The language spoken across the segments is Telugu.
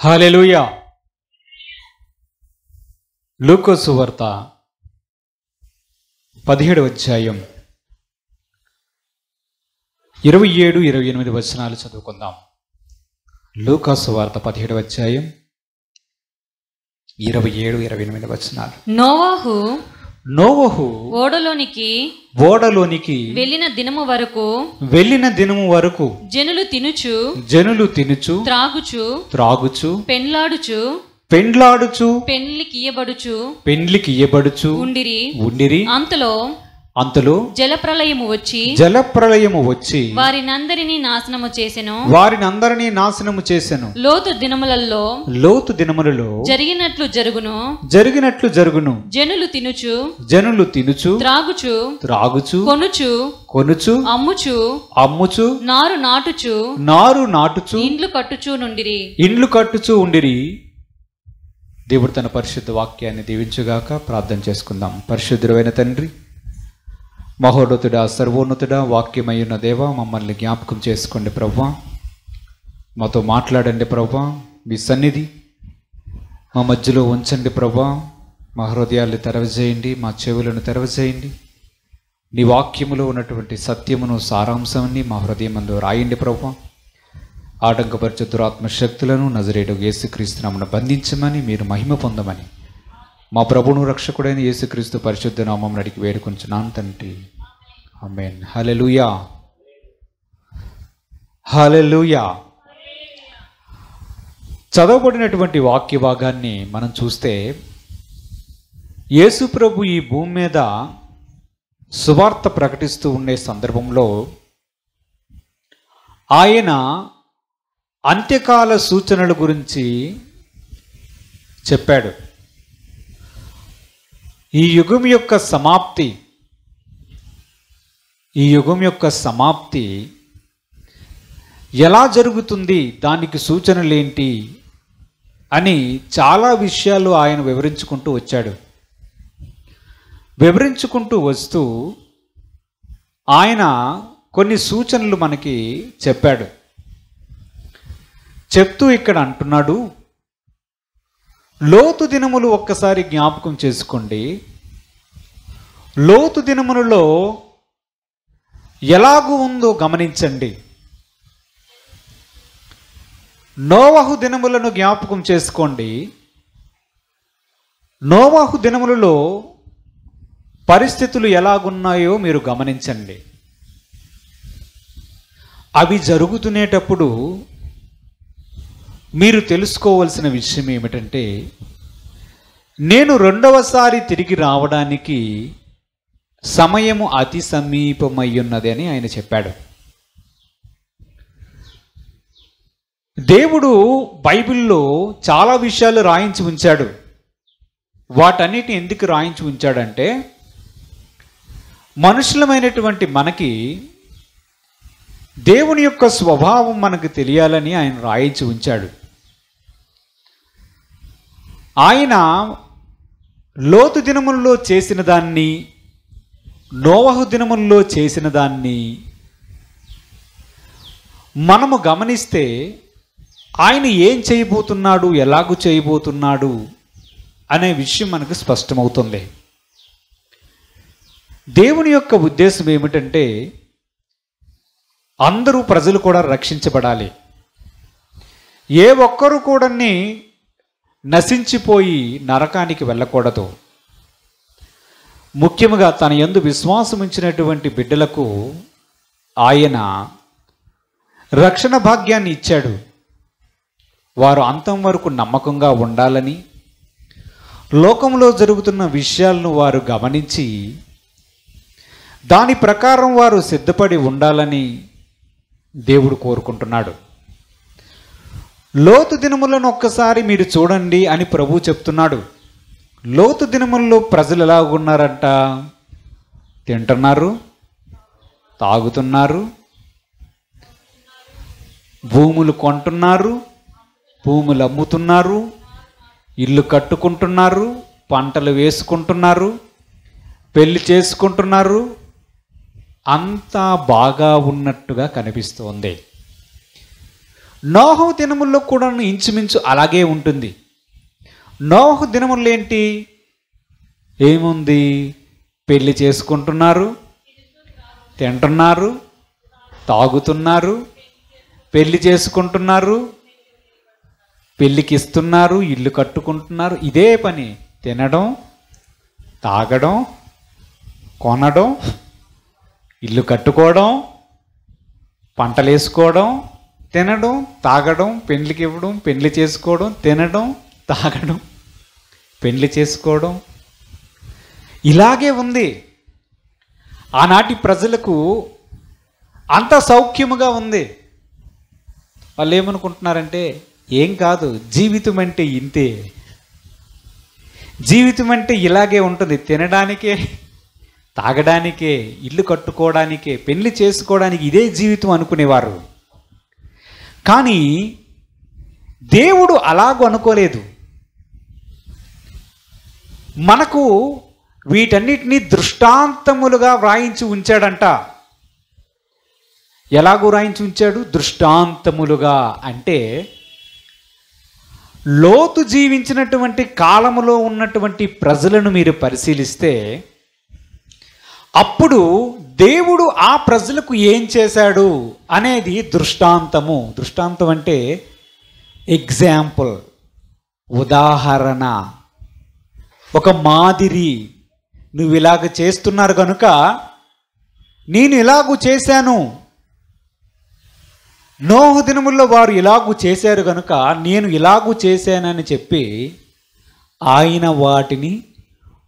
హల్లెలూయా. లూకా సువార్త 17వ అధ్యాయం 27-28 వచనాలు చదువుకుందాం. లూకా సువార్త 17వ అధ్యాయం 27-28 వచనాలు. నోవహు ఓడలోనికి వెళ్ళిన దినము వరకు జనులు తినుచు త్రాగుచు పెండ్లాడుచు పెండ్లికియ్యబడుచు ఉండిరి. అంతలో జలప్రళయము వచ్చి వారినందరినీ నాశనము చేసెను. లోతు దినములలో జరిగినట్లు జరుగును. జనులు తినుచు త్రాగుచు కొనుచు అమ్ముచు నారు నాటుచు ఇండ్లు కట్టుచూ ఉండిరి. దేవుడు తన పరిశుద్ధ వాక్యాన్ని దీవించుగాక. ప్రార్థన చేసుకుందాం. పరిశుద్ధుడైన తండ్రి, మహోన్నతుడా, సర్వోన్నతుడా, వాక్యమయ్యున్న దేవా, మమ్మల్ని జ్ఞాపకం చేసుకోండి ప్రభువా. మాతో మాట్లాడండి ప్రభువా. మీ సన్నిధి మా మధ్యలో ఉంచండి ప్రభువా. మా హృదయాల్ని తెరవజేయండి, మా చెవులను తెరవజేయండి. నీ వాక్యములో ఉన్నటువంటి సత్యమును, సారాంశాన్ని మా హృదయమందు రాయండి ప్రభువా. ఆటంకపరచు దురాత్మ శక్తులను నజరేయుడు యేసుక్రీస్తు నామమున బంధించమని, మీరు మహిమ పొందమని మా ప్రభువును రక్షకుడైన యేసుక్రీస్తు పరిశుద్ధ నామమున అడిగి వేడుకొంచున్నాను తండ్రి. ఆమేన్. హల్లెలూయా. హల్లెలూయా. చదవబడినటువంటి వాక్య భాగాన్ని మనం చూస్తే, యేసు ప్రభు ఈ భూమి మీద సువార్త ప్రకటిస్తూ ఉండే సందర్భంలో ఆయన అంత్యకాల సూచనల గురించి చెప్పాడు. ఈ యుగం యొక్క సమాప్తి ఎలా జరుగుతుంది, దానికి సూచనలేంటి అని చాలా విషయాలు ఆయన వివరించుకుంటూ వస్తూ ఆయన కొన్ని సూచనలు మనకి చెప్పాడు. చెప్తూ ఇక్కడ అంటున్నాడు, లోతు దినములు ఒక్కసారి జ్ఞాపకం చేసుకోండి. లోతు దినములలో ఎలాగూ ఉందో గమనించండి. నోవహు దినములను జ్ఞాపకం చేసుకోండి. నోవహు దినములలో పరిస్థితులు ఎలాగున్నాయో మీరు గమనించండి. అవి జరుగుతునేటప్పుడు మీరు తెలుసుకోవలసిన విషయం ఏమిటంటే, నేను రెండవసారి తిరిగి రావడానికి సమయము అతి సమీపమయ్యున్నది అని ఆయన చెప్పాడు. దేవుడు బైబిల్లో చాలా విషయాలు రాయించి ఉంచాడు. వాటన్నిటిని ఎందుకు రాయించి ఉంచాడంటే, మనుషులమైనటువంటి మనకి దేవుని యొక్క స్వభావం మనకు తెలియాలని ఆయన రాయించి ఉంచాడు. ఆయన లోతు దినముల్లో చేసిన దాన్ని, నోవహు దినముల్లో చేసిన దాన్ని మనము గమనిస్తే, ఆయన ఏం చేయబోతున్నాడు, ఎలాగూ చేయబోతున్నాడు అనే విషయం మనకు స్పష్టమవుతుంది. దేవుని యొక్క ఉద్దేశం ఏమిటంటే, అందరూ ప్రజలు కూడా రక్షించబడాలి. ఏ ఒక్కరు కూడా నశించిపోయి నరకానికి వెళ్ళకూడదు. ముఖ్యంగా తన యందు విశ్వాసం ఉంచినటువంటి బిడ్డలకు ఆయన రక్షణ భాగ్యాన్ని ఇచ్చాడు. వారు అంతం వరకు నమ్మకంగా ఉండాలని, లోకంలో జరుగుతున్న విషయాలను వారు గమనించి దాని ప్రకారం వారు సిద్ధపడి ఉండాలని దేవుడు కోరుకుంటున్నాడు. లోతు దినములను ఒక్కసారి మీరు చూడండి అని ప్రభు చెప్తున్నాడు. లోతు దినముల్లో ప్రజలు ఎలా ఉన్నారంట? తింటున్నారు, తాగుతున్నారు, భూములు కొంటున్నారు, భూములు అమ్ముతున్నారు, ఇల్లు కట్టుకుంటున్నారు, పంటలు వేసుకుంటున్నారు, పెళ్లి చేసుకుంటున్నారు. అంతా బాగా ఉన్నట్టుగా కనిపిస్తోంది. నోహు దినముల్లో కూడా ఇంచుమించు అలాగే ఉంటుంది. నోహు దినములు ఏంటి? ఏముంది? పెళ్లి చేసుకుంటున్నారు, తింటున్నారు, తాగుతున్నారు, పెళ్లి చేసుకుంటున్నారు, పెళ్ళికి ఇస్తున్నారు, ఇల్లు కట్టుకుంటున్నారు. ఇదే పని. తినడం, తాగడం, కొనడం, ఇల్లు కట్టుకోవడం, పంటలు వేసుకోవడం, తినడం, తాగడం, పెళ్ళికి ఇవ్వడం, పెళ్లి చేసుకోవడం, తినడం, తాగడం, పెళ్లి చేసుకోవడం. ఇలాగే ఉంది. ఆనాటి ప్రజలకు అంత సౌఖ్యముగా ఉంది. వాళ్ళు ఏమనుకుంటున్నారంటే, ఏం కాదు, జీవితం అంటే ఇంతే, జీవితం అంటే ఇలాగే ఉంటుంది, తినడానికే, తాగడానికే, ఇల్లు కట్టుకోవడానికే, పెళ్లి చేసుకోవడానికి ఇదే జీవితం అనుకునేవారు. కానీ దేవుడు అలాగూ అనుకోలేదు. మనకు వీటన్నిటినీ దృష్టాంతములుగా వ్రాయించి ఉంచాడంట. ఎలాగూ వ్రాయించి ఉంచాడు? దృష్టాంతములుగా. అంటే లోతు జీవించినటువంటి కాలములో ఉన్నటువంటి ప్రజలను మీరు పరిశీలిస్తే అప్పుడు దేవుడు ఆ ప్రజలకు ఏం చేశాడు అనేది దృష్టాంతము. దృష్టాంతం అంటే ఎగ్జాంపుల్, ఉదాహరణ, ఒక మాదిరి. నువ్వు ఇలాగ చేస్తున్నారు కనుక నేను ఇలాగూ చేశాను, నోహు దినముల్లో వారు ఇలాగూ చేశారు కనుక నేను ఇలాగూ చేశానని చెప్పి ఆయన వాటిని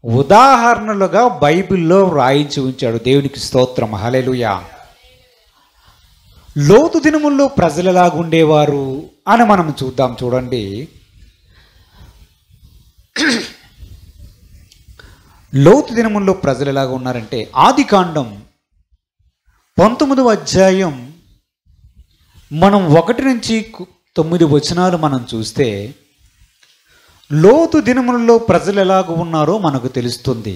ఉదాహరణలుగా బైబిల్లో వ్రాయించి ఉంచాడు. దేవునికి స్తోత్రం, హల్లెలూయా. లోతు దినముల్లో ప్రజలు ఎలాగుండేవారు అని మనం చూద్దాం. చూడండి, లోతు దినముల్లో ప్రజలు ఎలాగ ఉన్నారంటే ఆదికాండం 19వ అధ్యాయం మనం 1 నుంచి 9 వచనాలు మనం చూస్తే లోతు దినములలో ప్రజలు ఎలాగ ఉన్నారో మనకు తెలుస్తుంది.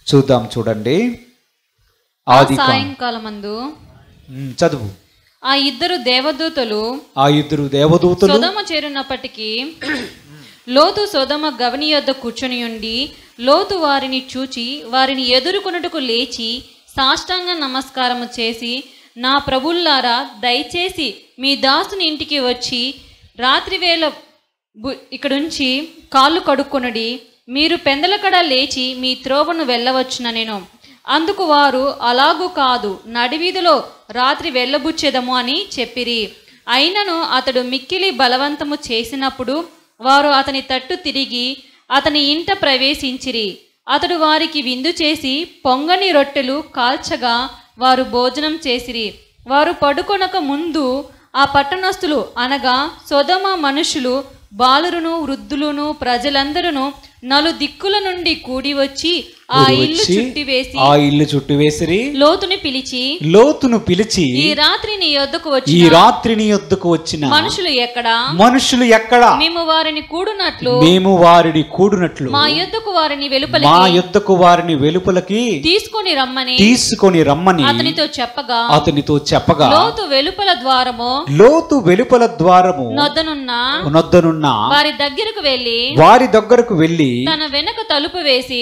చూద్దాం. చూడండి, సాయంకాలమందు చదువు. ఆ ఇద్దరు దేవదూతలు సొదొమ చేరినప్పటికీ లోతు సొదొమ గవని యొద్ద కూర్చొని ఉండి లోతు వారిని చూచి వారిని ఎదుర్కొనుటకు లేచి సాష్టాంగ నమస్కారము చేసి, నా ప్రభుల్లారా, దయచేసి మీ దాసుని ఇంటికి వచ్చి రాత్రివేళ ఇక్కడుంచి కాళ్ళు కడుక్కొనుడి, మీరు పెందలకడ లేచి మీ త్రోవను వెళ్ళవచ్చున నేను. అందుకు వారు, అలాగూ కాదు, నడివీధిలో రాత్రి వెళ్ళబుచ్చేదము అని చెప్పిరి. అయినను అతడు మిక్కిలి బలవంతము చేసినప్పుడు వారు అతని తట్టు తిరిగి అతని ఇంట ప్రవేశించిరి. అతడు వారికి విందు చేసి పొంగని రొట్టెలు కాల్చగా వారు భోజనం చేసిరి. వారు పడుకొనక ముందు ఆ పట్టణస్థులు అనగా సొదొమ మనుషులు, బాలురును, వృద్ధులును, ప్రజలందరూ నలుదిక్కుల నుండి కూడి వచ్చి ఆ ఇల్లు చుట్టివేసిరి. లోతును పిలిచి ఈ రాత్రి నీ యొద్దకు వచ్చిన మనుషులు ఎక్కడ? మేము వారిని కూడునట్లు మా యొద్దకు వారిని వెలుపలకి తీసుకొని రమ్మని అతనితో చెప్పగా లోతు వెలుపల ద్వారము నొద్దనున్న వారి దగ్గరకు వెళ్ళి తన వెనక తలుపు వేసి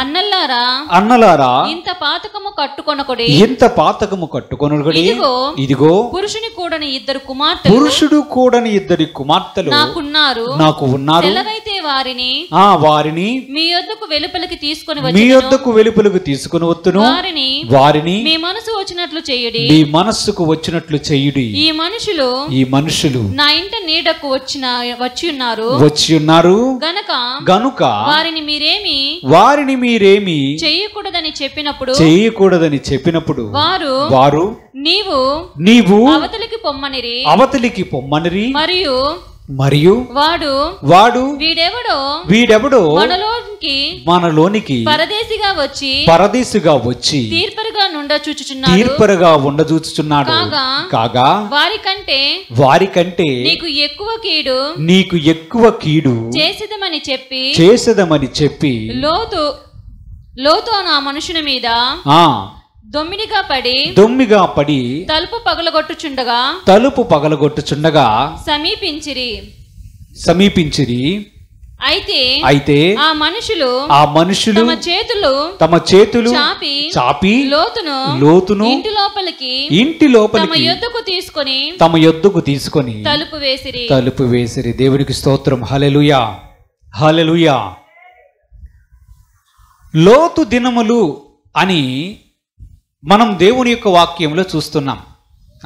అన్నలారా ఇంత పాతకము కట్టుకొనకుడి, ఇదిగో పురుషుడు కూడని ఇద్దరు కుమార్తెలు నాకు ఉన్నారు. ఎలాగైతే వారిని మీ యొద్దకు వెలుపలికి తీసుకొని వచ్చును, వారిని మీ మనసు వచ్చినట్లు చేయుడి. ఈ మనుషులు నా ఇంట నీడకు వచ్చి ఉన్నారు గనుక వారిని మీరేమి చేయకూడదని చెప్పినప్పుడు వారు నీవు అవతలికి పొమ్మనిరి మరియు వాడు వీడెవడో మనలోనికి పరదేశిగా వచ్చి తీర్పరగా ఉండచూచుచున్నాడు. కాగా వారికంటే నీకు ఎక్కువ కీడు చేసేదమని చెప్పి లోతు ఆ మనుషుని మీద దొమ్మిగా పడి తలుపు పగలగొట్టుచుండగా సమీపించిరి. అయితే ఆ మనుషులు తమ చేతులు చాపి లోతును ఇంటి లోపలికి తమ యొద్దకు తీసుకొని తలుపు వేసిరి. దేవునికి స్తోత్రం. హల్లెలూయా, హల్లెలూయా. లోతు దినములు అని మనం దేవుని యొక్క వాక్యంలో చూస్తున్నాం,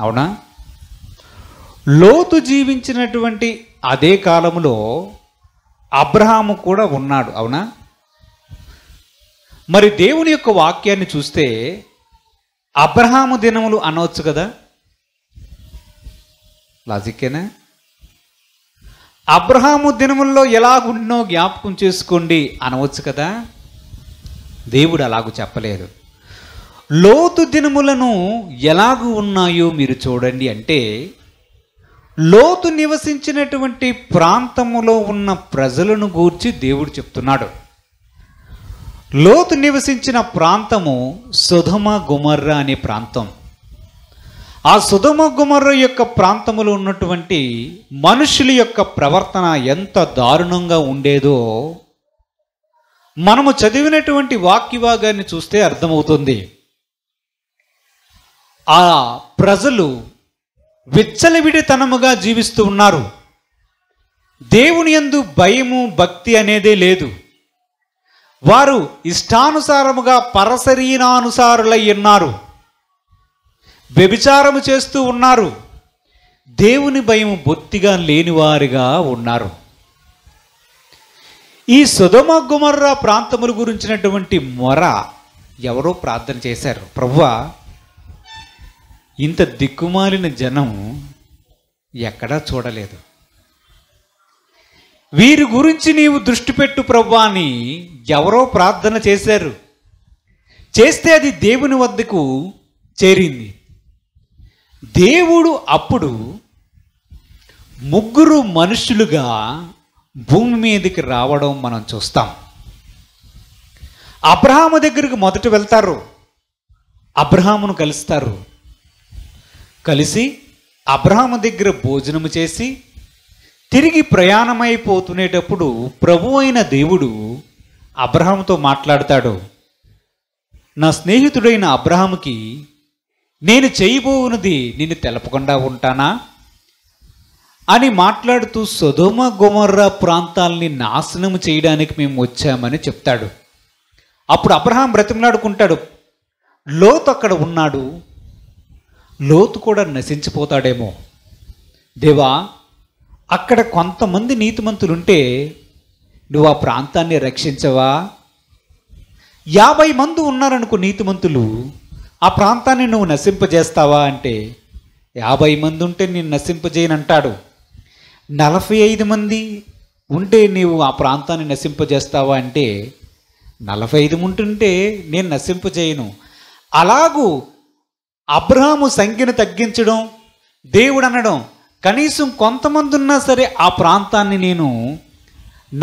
అవునా? లోతు జీవించినటువంటి అదే కాలంలో అబ్రహాము కూడా ఉన్నాడు, అవునా? మరి దేవుని యొక్క వాక్యాన్ని చూస్తే అబ్రహాము దినములు అనవచ్చు కదా? లాజిక్కేనా? అబ్రహాము దినముల్లో ఎలాగున్నో జ్ఞాపకం చేసుకోండి అనవచ్చు కదా? దేవుడు అలాగూ చెప్పలేదు. లోతు దినములను ఎలాగూ ఉన్నాయో మీరు చూడండి అంటే, లోతు నివసించినటువంటి ప్రాంతములో ఉన్న ప్రజలను గూర్చి దేవుడు చెప్తున్నాడు. లోతు నివసించిన ప్రాంతము సొదొమ గొమొర్రా అనే ప్రాంతం. ఆ సొదొమ గొమొర్రా యొక్క ప్రాంతములో ఉన్నటువంటి మనుషుల యొక్క ప్రవర్తన ఎంత దారుణంగా ఉండేదో మనము చదివినటువంటి వాక్యభాగాన్ని చూస్తే అర్థమవుతుంది. ఆ ప్రజలు విచ్చలవిడితనముగా జీవిస్తూ ఉన్నారు. దేవుని యందు భయము భక్తి అనేదే లేదు. వారు ఇష్టానుసారముగా పరశరీరానుసారులై ఉన్నారు, వ్యభిచారము చేస్తూ ఉన్నారు, దేవుని భయము బొత్తిగా లేనివారిగా ఉన్నారు. ఈ సొదొమ గొమొర్రా ప్రాంతముల గురించినటువంటి మొర ఎవరో ప్రార్థన చేశారు, ప్రభువా ఇంత దిక్కుమాలిన జనం ఎక్కడా చూడలేదు, వీరి గురించి నీవు దృష్టి పెట్టు ప్రభువా అని ఎవరో ప్రార్థన చేశారు. చేస్తే అది దేవుని వద్దకు చేరింది. దేవుడు అప్పుడు ముగ్గురు మనుషులుగా భూమి మీదకి రావడం మనం చూస్తాం. అబ్రహాము దగ్గరికి మొదట వెళ్తారు, అబ్రహామును కలుస్తారు. కలిసి అబ్రహాము దగ్గర భోజనము చేసి తిరిగి ప్రయాణమైపోతునేటప్పుడు ప్రభు అయిన దేవుడు అబ్రహాముతో మాట్లాడతాడు. నా స్నేహితుడైన అబ్రహాముకి నేను చేయబోవున్నది నిన్ను తెలపకుండా ఉంటానా అని మాట్లాడుతూ సొదొమ గొమొర్రా ప్రాంతాలని నాశనం చేయడానికి మేము వచ్చామని చెప్తాడు. అప్పుడు అబ్రహాం బ్రతిమలాడుకుంటాడు, లోతు అక్కడ ఉన్నాడు, లోతు కూడా నశించిపోతాడేమో, దేవా అక్కడ కొంతమంది నీతిమంతులుంటే నువ్వు ఆ ప్రాంతాన్ని రక్షించవా? 50 మంది ఉన్నారనుకో నీతిమంతులు, ఆ ప్రాంతాన్ని నువ్వు నశింపజేస్తావా అంటే 50 మంది ఉంటే నేను నశింపజేయనంటాడు. 45 మంది ఉంటే నీవు ఆ ప్రాంతాన్ని నశింపజేస్తావా అంటే 45 ఉంటుంటే నేను నశింపజేయను. అలాగూ అబ్రహాము సంఖ్యను తగ్గించడం, దేవుడు అనడం కనీసం కొంతమంది ఉన్నా సరే ఆ ప్రాంతాన్ని నేను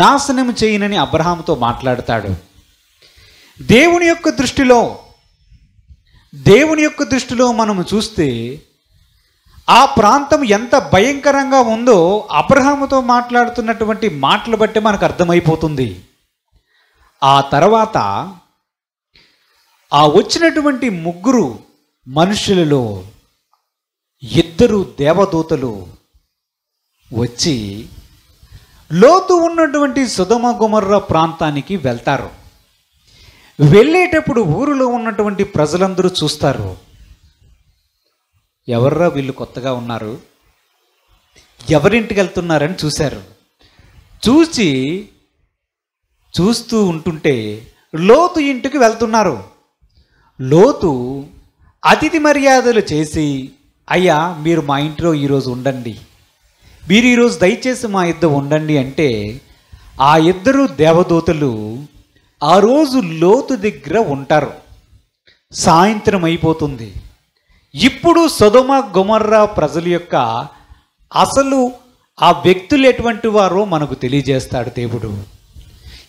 నాశనం చేయనని అబ్రహాముతో మాట్లాడతాడు. దేవుని యొక్క దృష్టిలో మనము చూస్తే ఆ ప్రాంతం ఎంత భయంకరంగా ఉందో అబ్రహాముతో మాట్లాడుతున్నటువంటి మాటలు బట్టి మనకు అర్థమైపోతుంది. ఆ తర్వాత ఆ వచ్చినటువంటి ముగ్గురు మనుషులలో 2 దేవదూతలు వచ్చి లోతు ఉన్నటువంటి సొదొమ గొమొర్రా ప్రాంతానికి వెళ్తారు. వెళ్ళేటప్పుడు ఊరిలో ఉన్నటువంటి ప్రజలందరూ చూస్తారు, ఎవర్రా వీళ్ళు కొత్తగా ఉన్నారు, ఎవరింటికి వెళ్తున్నారని చూశారు. చూస్తూ ఉంటుంటే లోతు ఇంటికి వెళ్తున్నారు. లోతు అతిథి మర్యాదలు చేసి, అయ్యా మీరు మా ఇంట్లో ఈరోజు ఉండండి, మీరు ఈరోజు దయచేసి మా ఇద్దరు ఉండండి అంటే ఆ 2 దేవదూతలు ఆ రోజు లోతు దగ్గర ఉంటారు. సాయంత్రం అయిపోతుంది. ఇప్పుడు సొదొమ గొమొర్రా ప్రజల యొక్క అసలు ఆ వ్యక్తులు ఎటువంటి వారో మనకు తెలియజేస్తాడు దేవుడు.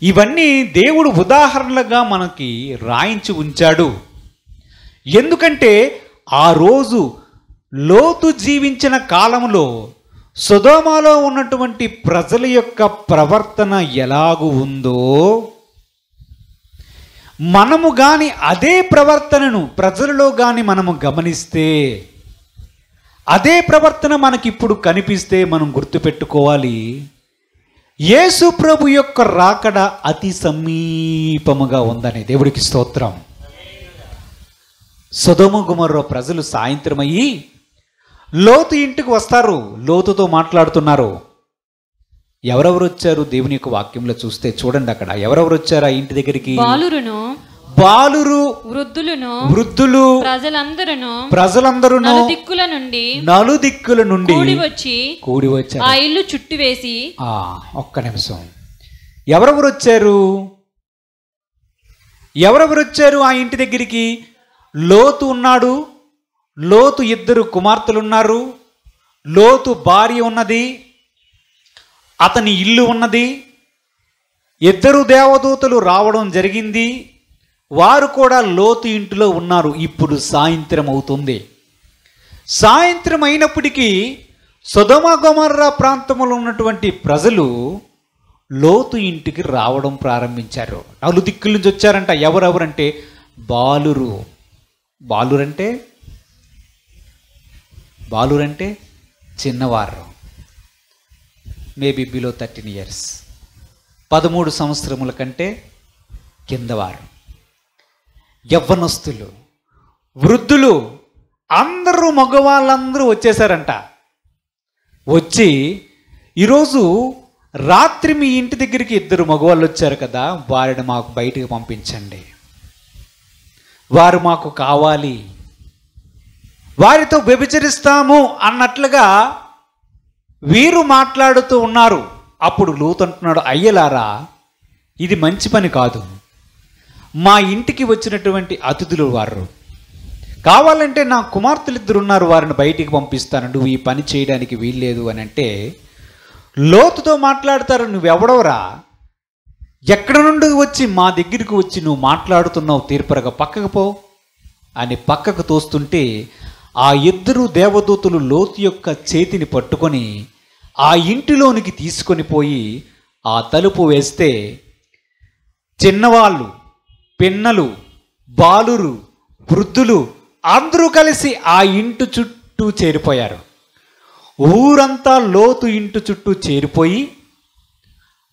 ఇవన్నీ దేవుడు ఉదాహరణలుగా మనకి రాయించి ఉంచాడు. ఎందుకంటే ఆ రోజు లోతు జీవించిన కాలంలో సొదొమలో ఉన్నటువంటి ప్రజల యొక్క ప్రవర్తన ఎలాగు ఉందో మనము కానీ అదే ప్రవర్తనను ప్రజలలో కానీ మనము గమనిస్తే, అదే ప్రవర్తన మనకిప్పుడు కనిపిస్తే మనం గుర్తుపెట్టుకోవాలి, యేసు ప్రభు యొక్క రాకడ అతి సమీపముగా ఉందని. దేవుడికి స్తోత్రం. సొదొమ గొమొర్రా ప్రజలు సాయంత్రం అయ్యి లోతు ఇంటికి వస్తారు, లోతుతో మాట్లాడుతున్నారు. ఎవరెవరు వచ్చారు? దేవుని యొక్క వాక్యంలో చూస్తే చూడండి, అక్కడ ఎవరెవరు వచ్చారు ఆ ఇంటి దగ్గరికి? బాలురు, వృద్ధులు, ప్రజలందరూ నలుదిక్కుల నుండి కూడి వచ్చారు. ఆ ఇల్లు చుట్టూ వేసి. ఒక్క నిమిషం, ఎవరెవరు వచ్చారు? ఎవరెవరు వచ్చారు ఆ ఇంటి దగ్గరికి? లోతు ఉన్నాడు, లోతు ఇద్దరు కుమార్తెలు ఉన్నారు, లోతు భార్య ఉన్నది, అతని ఇల్లు ఉన్నది, ఇద్దరు దేవదూతలు రావడం జరిగింది. వారు కూడా లోతు ఇంటిలో ఉన్నారు. ఇప్పుడు సాయంత్రం అవుతుంది. సాయంత్రం అయినప్పటికీ సొదొమ గొమొర్రా ప్రాంతంలో ఉన్నటువంటి ప్రజలు లోతు ఇంటికి రావడం ప్రారంభించారు. నలుదిక్కుల నుంచి వచ్చారంట. ఎవరెవరంటే బాలురు. బాలురంటే చిన్నవారు, మేబీ బిలో 13 years, 13 సంవత్సరముల కంటే కిందవారు, యవ్వనస్తులు, వృద్ధులు, అందరూ మగవాళ్ళందరూ వచ్చేసారంట. వచ్చి ఈరోజు రాత్రి మీ ఇంటి దగ్గరికి ఇద్దరు మగవాళ్ళు వచ్చారు కదా, వారిని మాకు బయటికి పంపించండి, వారు మాకు కావాలి, వారితో వ్యభిచరిస్తాము అన్నట్లుగా వీరు మాట్లాడుతూ ఉన్నారు. అప్పుడు లోతు అంటున్నాడు, అయ్యలారా, ఇది మంచి పని కాదు. మా ఇంటికి వచ్చినటువంటి అతిథులు వారు, కావాలంటే నా కుమార్తెలు ఇద్దరు ఉన్నారు, వారిని బయటికి పంపిస్తాను, నువ్వు ఈ పని చేయడానికి వీల్లేదు అని అంటే లోతుతో మాట్లాడతారు. నువ్వెవడవరా, ఎక్కడ నుండి వచ్చి మా దగ్గరికి వచ్చి నువ్వు మాట్లాడుతున్నావు, తీర్పరగా పక్కకు పో అని పక్కకు తోస్తుంటే ఆ ఇద్దరు దేవదూతలు లోతు యొక్క చేతిని పట్టుకొని ఆ ఇంటిలోనికి తీసుకొని పోయి ఆ తలుపు వేస్తే చిన్నవాళ్ళు, పిన్నలు, బాలురు, వృద్ధులు అందరూ కలిసి ఆ ఇంటి చుట్టూ చేరిపోయారు. ఊరంతా లోతు ఇంటి చుట్టూ చేరిపోయి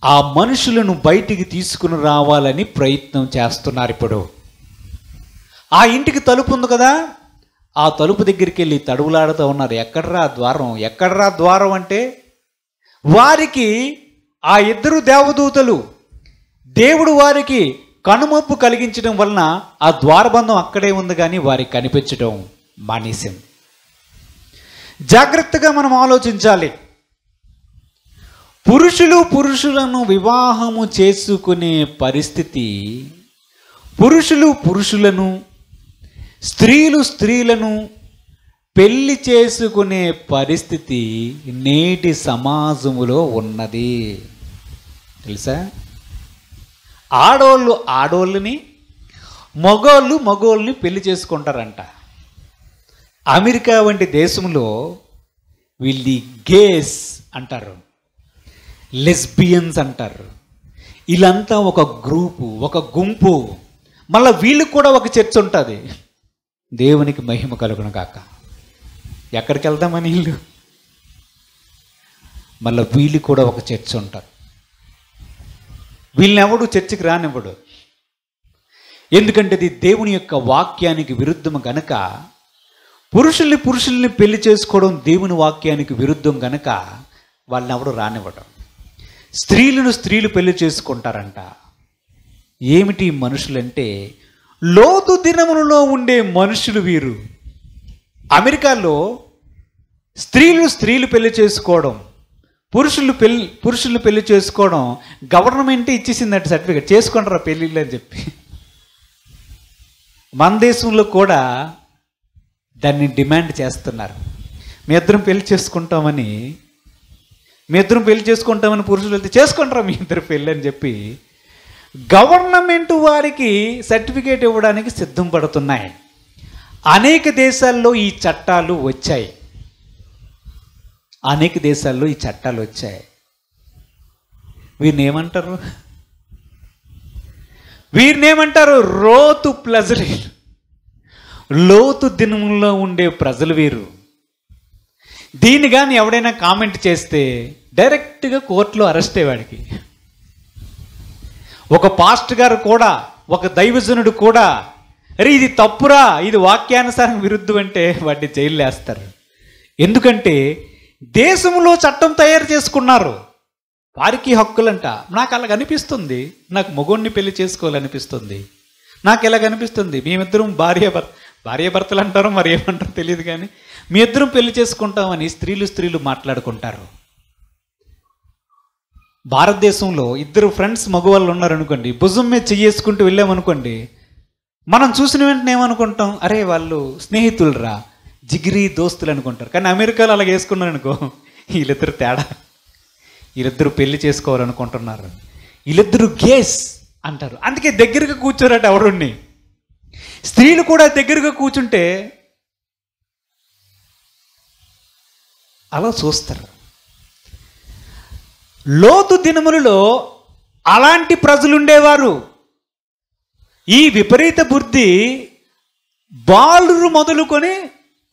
ఆ మనుషులను బయటికి తీసుకుని రావాలని ప్రయత్నం చేస్తున్నారు. ఇప్పుడు ఆ ఇంటికి తలుపు ఉంది కదా, ఆ తలుపు దగ్గరికి వెళ్ళి తడువులాడుతూ ఉన్నారు. ఎక్కడ్రా ద్వారం, ఎక్కడ్రా ద్వారం అంటే వారికి ఆ ఇద్దరు దేవదూతలు దేవుడు వారికి కనుమప్పు కలిగించడం వలన ఆ ద్వారబంధం అక్కడే ఉంది, కానీ వారికి కనిపించడం మానేసింది. జాగ్రత్తగా మనం ఆలోచించాలి. పురుషులను వివాహము చేసుకునే పరిస్థితి, పురుషులను, స్త్రీలను పెళ్లి చేసుకునే పరిస్థితి నేటి సమాజములో ఉన్నది. తెలుసా? ఆడోళ్ళని, మగోళ్ళని పెళ్లి చేసుకుంటారంట. అమెరికా వంటి దేశంలో వీళ్ళు గేస్ అంటారు, లెస్బియన్స్ అంటారు. వీళ్ళంతా ఒక గ్రూపు, ఒక గుంపు. మళ్ళీ వీళ్ళకి కూడా ఒక చర్చ్ ఉంటుంది. దేవునికి మహిమ కలుగును గాక. ఎక్కడికి వెళ్దామని వీళ్ళు, మళ్ళీ వీళ్ళు కూడా ఒక చర్చ్ ఉంటారు. వీళ్ళని ఎవడు చర్చికి రానివ్వడు. ఎందుకంటే ఇది దేవుని యొక్క వాక్యానికి విరుద్ధం గనక. పురుషుల్ని పెళ్లి చేసుకోవడం దేవుని వాక్యానికి విరుద్ధం గనక వాళ్ళని ఎవడు రానివ్వడం. స్త్రీలు పెళ్లి చేసుకుంటారంట. ఏమిటి మనుషులంటే లోతు దినములలో ఉండే మనుషులు వీరు. అమెరికాలో స్త్రీలు పెళ్లి చేసుకోవడం, పురుషులు పెళ్లి చేసుకోవడం గవర్నమెంటే ఇచ్చేసిందంటే సర్టిఫికేట్, చేసుకుంటారా పెళ్ళిళ్ళు అని చెప్పి. మన దేశంలో కూడా దాన్ని డిమాండ్ చేస్తున్నారు. మీ ఇద్దరం పెళ్లి చేసుకుంటామని పురుషులు వెళ్తే చేసుకుంటారా మీ ఇద్దరు పెళ్ళి అని చెప్పి గవర్నమెంట్ వారికి సర్టిఫికేట్ ఇవ్వడానికి సిద్ధం పడుతున్నాయి. అనేక దేశాల్లో ఈ చట్టాలు వచ్చాయి. అనేక దేశాల్లో ఈ చట్టాలు వచ్చాయి. వీరిని ఏమంటారు? లోతు ప్రజలు. లోతు దినంలో ఉండే ప్రజలు వీరు. దీన్ని కానీ ఎవడైనా కామెంట్ చేస్తే డైరెక్ట్గా కోర్టులో అరెస్ట్ అయ్యేవాడికి. ఒక పాస్టర్ గారు కూడా, ఒక దైవజనుడు కూడా, అరే ఇది తప్పురా, ఇది వాక్యానుసారం విరుద్ధం అంటే వాటిని జైలు వేస్తారు. ఎందుకంటే దేశంలో చట్టం తయారు చేసుకున్నారు, వారికి హక్కులంట. నాకు అలాగ అనిపిస్తుంది, నాకు మగోడిని పెళ్లి చేసుకోవాలనిపిస్తుంది, నాకు ఎలాగ అనిపిస్తుంది, మేమిద్దరం భార్యాభర్తలు అంటారో మరి ఏమంటారో తెలియదు, కానీ మీ ఇద్దరం పెళ్లి చేసుకుంటామని స్త్రీలు మాట్లాడుకుంటారు. భారతదేశంలో ఇద్దరు ఫ్రెండ్స్ మగవాళ్ళు ఉన్నారనుకోండి, భుజం మీద చెయ్యేసుకుంటూ వెళ్ళామనుకోండి, మనం చూసిన వెంటనే ఏమనుకుంటాం, అరే వాళ్ళు స్నేహితులరా, జిగిరి దోస్తులు అనుకుంటారు. కానీ అమెరికాలో అలాగ వేసుకున్నారనుకో, వీళ్ళిద్దరు తేడా, వీళ్ళిద్దరూ పెళ్లి చేసుకోవాలనుకుంటున్నారు, వీళ్ళిద్దరూ గేస్ అంటారు. అందుకే దగ్గరగా కూర్చోరట ఎవరుణ్ణి. స్త్రీలు కూడా దగ్గరగా కూర్చుంటే అలా చూస్తారు. లోతు దినములలో అలాంటి ప్రజలుండేవారు. ఈ విపరీత బుద్ధి బాలురు మొదలుకొని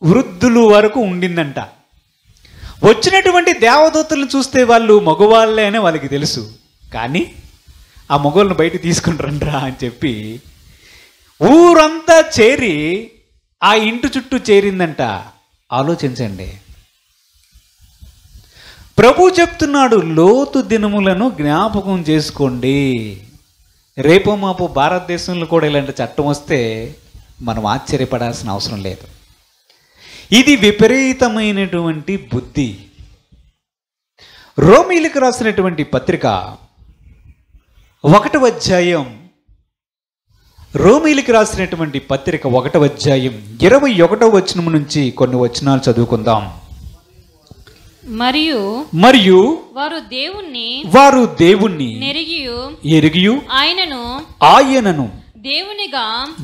వృద్ధులు వరకు ఉండిందంట. వచ్చినటువంటి దేవదూతలను చూస్తే వాళ్ళు మగవాళ్ళే అని వాళ్ళకి తెలుసు, కానీ ఆ మగవాళ్ళను బయట తీసుకుంటారంట్రా అని చెప్పి ఊరంతా చేరి ఆ ఇంటి చుట్టూ చేరిందంట. ఆలోచించండి. ప్రభు చెప్తున్నాడు, లోతు దినములను జ్ఞాపకం చేసుకోండి. రేపో మాపో భారతదేశంలో కూడా ఇలాంటి చట్టం వస్తే మనం ఆశ్చర్యపడాల్సిన అవసరం లేదు. ఇది విపరీతమైనటువంటి బుద్ధి. రోమీలకు రాసినటువంటి పత్రిక 1వ అధ్యాయం, రోమీలకు రాసినటువంటి పత్రిక 1వ అధ్యాయం 21వ వచనం నుంచి కొన్ని వచనాలు చదువుకుందాం. మరియు వారు దేవుణ్ణి ఎరిగియు ఆయనను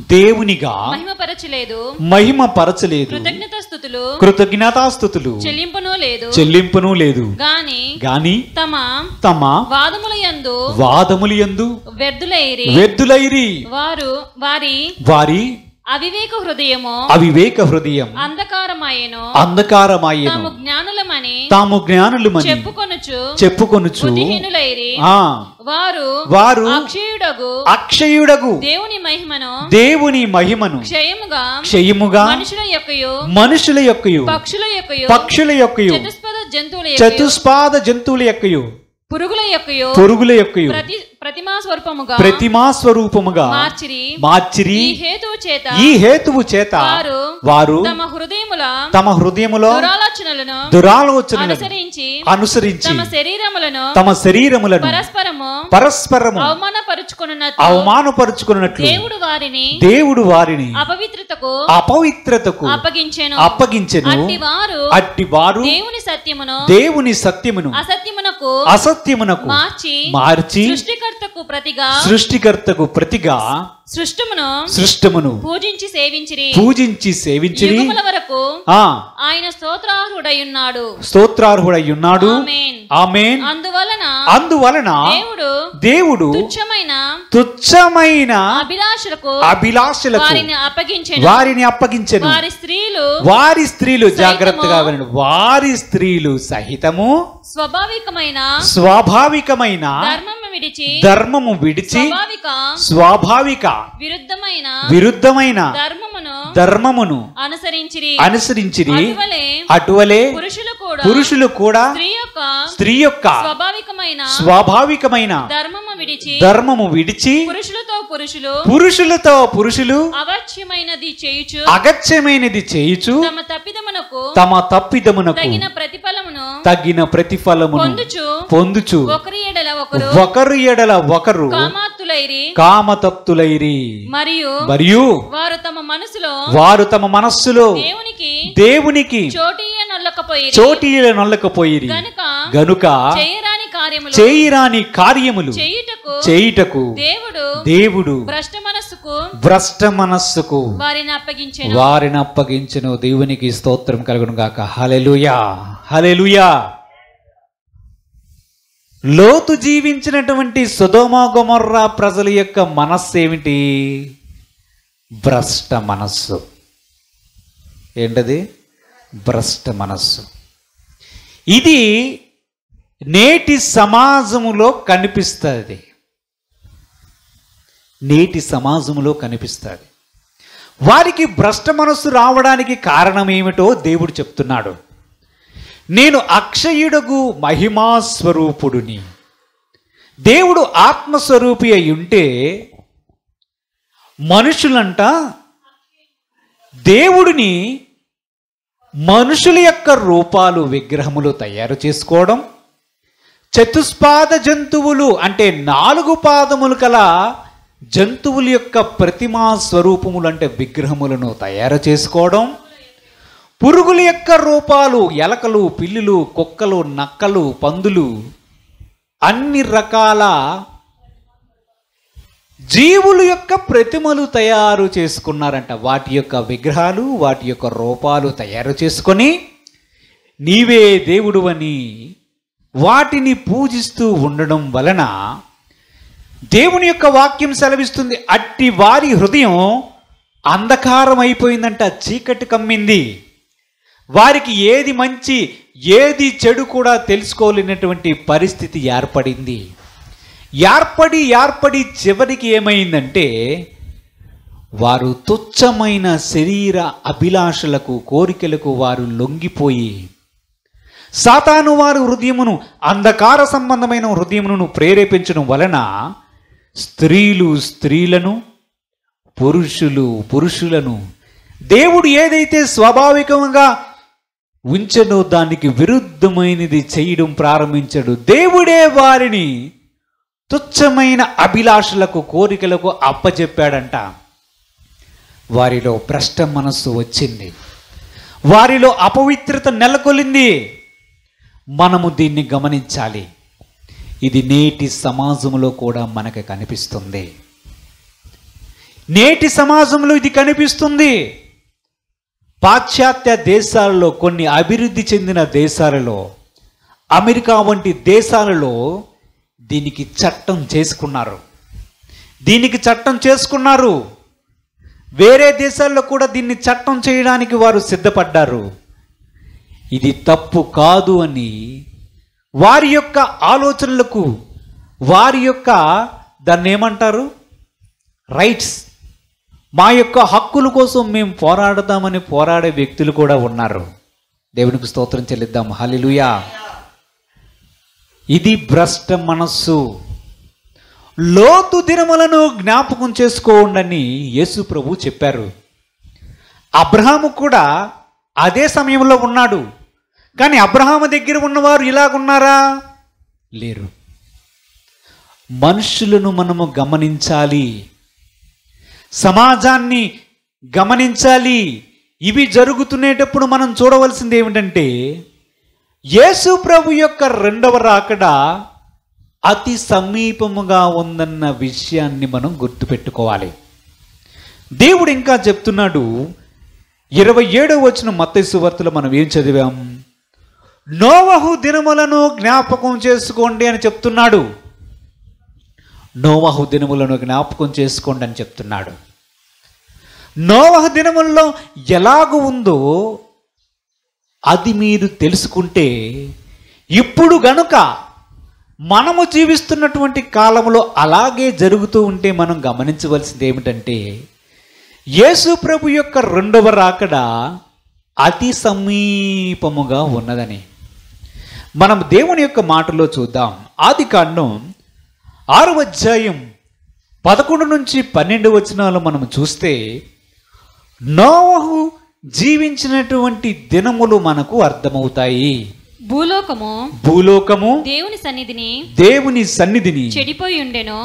దేవునిగా మహిమపరచలేదు, కృతజ్ఞతాస్తుతులు చెల్లింపును లేదు, గాని తమ వాదములు యందు వ్యర్థులైరి. వారి అవివేక హృదయం అంధకారమాయెను, తాము జ్ఞానులమని చెప్పుకొనుచు వారు అక్షయుడగు దేవుని మహిమను క్షయముగా మనుషుల యొక్కయు పక్షుల యొక్కయు చతుష్పాద జంతువుల యొక్కయు పురుగుల యొక్కయు ప్రతిమా స్వరూపముగా మార్చిరి. ఈ హేతువు చేత వారు తమ హృదయములో దురాలోచనలను అనుసరించి తమ శరీరములను పరస్పరము అవమానపరుచుకున్నట్లు దేవుడు వారిని అపవిత్రతకు అప్పగించెను. అట్టి వారు దేవుని సత్యమును అసత్యమునకు మార్చి సృష్టికర్తకు ప్రతిగా సృష్టమును పూజించి సేవించిరి. ఆయన స్తోత్రార్హుడయ్యున్నాడు. ఆమేన్. అందువలన దేవుడు తుచ్చమైన అభిలాషలకు వారిని అప్పగించెను. వారి స్త్రీలు జాగ్రత్తగా వినండి, వారి స్త్రీలు సహితము స్వాభావికమైన ధర్మము విడిచి స్వాభావిక విరుద్ధమైన ధర్మమును అనుసరించి అటువలే పురుషులు కూడా స్త్రీ యొక్క స్వాభావికమైన ధర్మము విడిచి పురుషులతో పురుషులు అగత్యమైనది చేయుచు తమ తప్పిదమునకు తగిన ప్రతిఫలమును పొందుచు ఒకరు ఎడల ఒకరు కామతప్తులైరి. మరియు వారు తమ మనస్సులో దేవునికి చోటీల నొల్లకపోయిరి గనుక చేయరాని కార్యములు చేయుటకు దేవుడు మనస్సుకు వారిని అప్పగించెను. దేవునికి స్తోత్రం కలుగును గాక. హల్లెలూయా, హల్లెలూయా. లోతు జీవించినటువంటి సొదొమ గొమొర్రా ప్రజల యొక్క మనస్సు ఏమిటి? భ్రష్ట మనస్సు. ఏంటది? భ్రష్ట మనస్సు. ఇది నేటి సమాజములో కనిపిస్తుంది. నేటి సమాజంలో కనిపిస్తుంది. వారికి భ్రష్ట మనస్సు రావడానికి కారణం ఏమిటో దేవుడు చెప్తున్నాడు. నేను అక్షయుడగు మహిమాస్వరూపుడిని. దేవుడు ఆత్మస్వరూపి అయి ఉంటే మనుషులంట దేవుడిని మనుషుల యొక్క రూపాలు విగ్రహములు తయారు చేసుకోవడం, చతుష్పాద జంతువులు అంటే 4 పాదములు కల జంతువుల యొక్క ప్రతిమా స్వరూపములు అంటే విగ్రహములను తయారు చేసుకోవడం, పురుగుల యొక్క రూపాలు ఎలకలు, పిల్లులు, కుక్కలు, నక్కలు, పందులు, అన్ని రకాల జీవుల యొక్క ప్రతిమలు తయారు చేసుకున్నారంట. వాటి యొక్క విగ్రహాలు, వాటి యొక్క రూపాలు తయారు చేసుకొని నీవే దేవుడు అని వాటిని పూజిస్తూ ఉండడం వలన దేవుని యొక్క వాక్యం సెలవిస్తుంది, అట్టి వారి హృదయం అంధకారం అయిపోయిందంట, చీకటి కమ్మింది. వారికి ఏది మంచి ఏది చెడు కూడా తెలుసుకోలేనటువంటి పరిస్థితి ఏర్పడింది. ఏర్పడి చివరికి ఏమైందంటే వారు తుచ్చమైన శరీర అభిలాషలకు, కోరికలకు వారు లొంగిపోయి సాతాను వారి హృదయమును, అంధకార సంబంధమైన హృదయమును ప్రేరేపించడం వలన స్త్రీలు స్త్రీలను, పురుషులు పురుషులను దేవుడు ఏదైతే స్వాభావికంగా ఉంచనో దానికి విరుద్ధమైనది చేయడం ప్రారంభించాడు. దేవుడే వారిని తుచ్చమైన అభిలాషలకు, కోరికలకు అప్పచెప్పాడంట. వారిలో భ్రష్ట మనస్సు వచ్చింది, వారిలో అపవిత్రత నెలకొలింది. మనము దీన్ని గమనించాలి. ఇది నేటి సమాజంలో కూడా మనకు కనిపిస్తుంది. నేటి సమాజంలో ఇది కనిపిస్తుంది. పాశ్చాత్య దేశాలలో, కొన్ని అభివృద్ధి చెందిన దేశాలలో, అమెరికా వంటి దేశాలలో దీనికి చట్టం చేసుకున్నారు. వేరే దేశాల్లో కూడా దీన్ని చట్టం చేయడానికి వారు సిద్ధపడ్డారు. ఇది తప్పు కాదు అని వారి యొక్క ఆలోచనలకు, వారి యొక్క దాన్ని ఏమంటారు, రైట్స్, మా యొక్క హక్కుల కోసం మేము పోరాడదామని పోరాడే వ్యక్తులు కూడా ఉన్నారు. దేవునికి స్తోత్రం చెల్లిద్దాం. హల్లెలూయా. ఇది భ్రష్ట మనస్సు. లోతు దినములను జ్ఞాపకం చేసుకోండి యేసు ప్రభు చెప్పారు. అబ్రహాము కూడా అదే సమయంలో ఉన్నాడు. కానీ అబ్రహాము దగ్గర ఉన్నవారు ఇలాగున్నారా? లేరు. మనుషులను మనము గమనించాలి, సమాజాన్ని గమనించాలి. ఇవి జరుగుతునేటప్పుడు మనం చూడవలసింది ఏమిటంటే యేసు ప్రభు యొక్క 2వ రాకడ అతి సమీపముగా ఉందన్న విషయాన్ని మనం గుర్తుపెట్టుకోవాలి. దేవుడు ఇంకా చెప్తున్నాడు, 27వ వచనం మత్తయి సువార్తలో మనం ఏం చదివాం? నోవహు దినములను జ్ఞాపకం చేసుకోండి అని చెప్తున్నాడు. నోవహు దినములను జ్ఞాపకం చేసుకోండి అని చెప్తున్నాడు. నోవహు దినములలో ఎలాగూ ఉందో అది మీరు తెలుసుకుంటే ఇప్పుడు గనుక మనము జీవిస్తున్నటువంటి కాలంలో అలాగే జరుగుతూ ఉంటే మనం గమనించవలసింది ఏమిటంటే యేసు ప్రభు యొక్క 2వ రాకడ అతి సమీపముగా ఉన్నదని మనం దేవుని యొక్క మాటలో చూద్దాం. ఆదికాండం 6వ అధ్యాయం 11 నుంచి 12 వచనాలు మనం చూస్తే నోవహు జీవించినటువంటి దినములు మనకు అర్థమవుతాయి. భూలోకము దేవుని సన్నిధిని చెడిపోయి ఉండెను.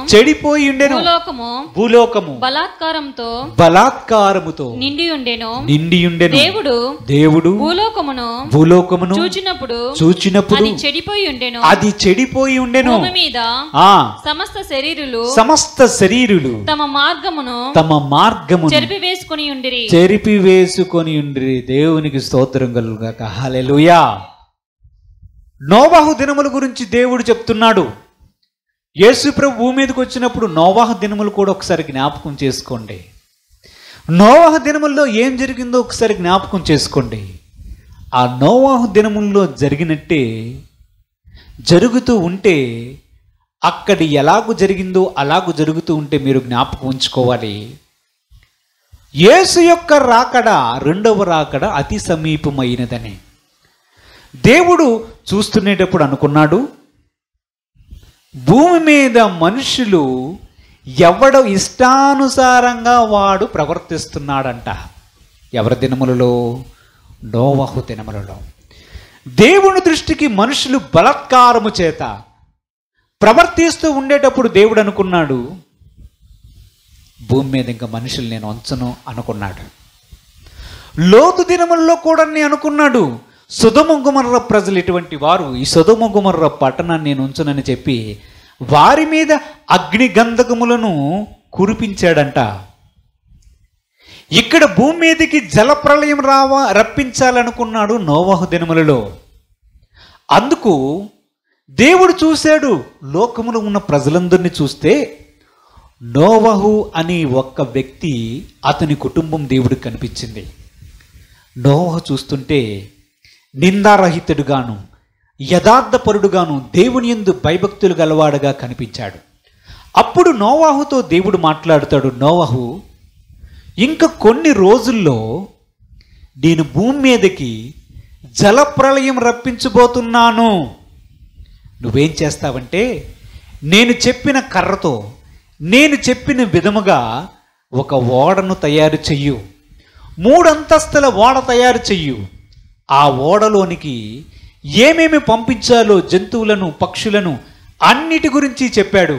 భూలోకము బలాత్కారముతో నిండి ఉండెను. దేవుడు భూలోకమును చూచినప్పుడు అది చెడిపోయి ఉండెను. సమస్త శరీరులు తమ మార్గమును చెరిపివేసుకొని ఉండిరి. దేవునికి స్తోత్రం కలుగుగాక. హల్లెలూయా. నోవాహు దినముల గురించి దేవుడు చెప్తున్నాడు. యేసు ప్రభు భూమి మీదకి వచ్చినప్పుడు నోవాహు దినములు కూడా ఒకసారి జ్ఞాపకం చేసుకోండి. నోవాహు దినముల్లో ఏం జరిగిందో ఒకసారి జ్ఞాపకం చేసుకోండి. ఆ నోవాహు దినముల్లో జరిగినట్టే జరుగుతూ ఉంటే, అక్కడి ఎలాగూ జరిగిందో అలాగూ జరుగుతూ ఉంటే మీరు జ్ఞాపకం ఉంచుకోవాలి. యేసు యొక్క రాకడ, రెండవ రాకడ అతి సమీపమైనదని దేవుడు చూస్తునేటప్పుడు అనుకున్నాడు. భూమి మీద మనుషులు ఎవడో ఇష్టానుసారంగా వాడు ప్రవర్తిస్తున్నాడంట. ఎవరి దినములలో? నోవాహు దినములలో. దేవుని దృష్టికి మనుషులు బలాత్కారము చేత ప్రవర్తిస్తూ ఉండేటప్పుడు దేవుడు అనుకున్నాడు, భూమి మీద ఇంకా మనుషులు నేను ఉంచను అనుకున్నాడు. లోతు దినములలో కూడా అనుకున్నాడు, సొదొమ గొమొర్రా ప్రజలు ఇటువంటి వారు, ఈ సొదొమ గొమొర్రా పట్టణాన్ని నేను ఉంచునని చెప్పి వారి మీద అగ్ని గంధకములను కురిపించాడంట. ఇక్కడ భూమి మీదకి జలప్రళయం రప్పించాలనుకున్నాడు నోవాహు దినములలో. అందుకు దేవుడు చూశాడు, లోకములో ఉన్న ప్రజలందరినీ చూస్తే నోవాహు అని ఒక్క వ్యక్తి, అతని కుటుంబం దేవుడికి కనిపించింది. నోవాహు చూస్తుంటే నిందారహితుడుగాను యథార్థపరుడుగాను దేవుని యందు భయభక్తులు గలవాడుగా కనిపించాడు. అప్పుడు నోవాహుతో దేవుడు మాట్లాడుతాడు, నోవాహు, ఇంకా కొన్ని రోజుల్లో నేను భూమి మీదకి జలప్రళయం రప్పించబోతున్నాను. నువ్వేం చేస్తావంటే, నేను చెప్పిన కర్రతో నేను చెప్పిన విధముగా ఒక ఓడను తయారు చెయ్యు, 3 అంతస్తుల ఓడ తయారు చెయ్యు. ఆ ఓడలోనికి ఏమేమి పంపించాలో జంతువులను, పక్షులను అన్నిటి గురించి చెప్పాడు.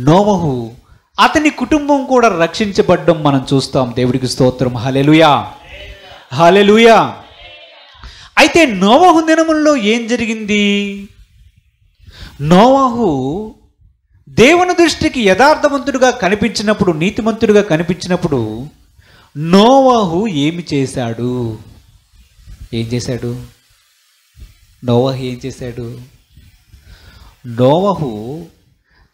నోవహు అతని కుటుంబం కూడా రక్షించబడ్డం మనం చూస్తాం. దేవుడికి స్తోత్రం. హల్లెలూయా, హల్లెలూయా. అయితే నోవహు దినముల్లో ఏం జరిగింది? నోవహు దేవుని దృష్టికి యథార్థవంతుడుగా కనిపించినప్పుడు, నీతిమంతుడుగా కనిపించినప్పుడు నోవహు ఏమి చేశాడు? ఏం చేశాడు నోవహు? ఏం చేశాడు నోవహు?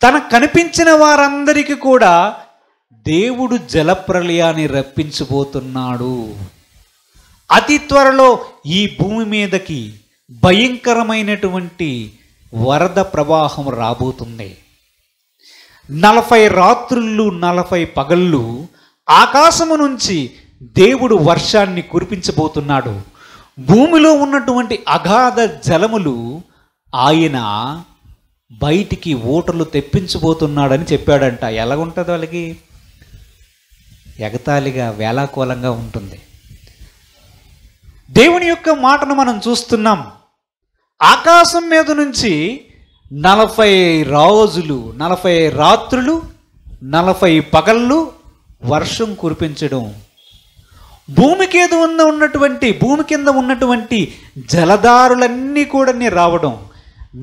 తనకు కనిపించిన వారందరికీ కూడా దేవుడు జలప్రళయాన్ని రప్పించబోతున్నాడు, అతి త్వరలో ఈ భూమి మీదకి భయంకరమైనటువంటి వరద ప్రవాహం రాబోతుంది, 40 రాత్రులు 40 పగళ్ళు ఆకాశము నుంచి దేవుడు వర్షాన్ని కురిపించబోతున్నాడు, భూమిలో ఉన్నటువంటి అగాధ జలములు ఆయన బయటికి ఊటలు తెప్పించబోతున్నాడని చెప్పాడంట. ఎలాగుంటుంది వాళ్ళకి? ఎగతాళిగా, వేలాకోలంగా ఉంటుంది. దేవుని యొక్క మాటను మనం చూస్తున్నాం. ఆకాశం మీద నుంచి 40 రోజులు 40 రాత్రులు 40 పగళ్ళు వర్షం కురిపించడం, భూమి కింద ఉన్నటువంటి జలధారులన్నీ కూడా రావడం,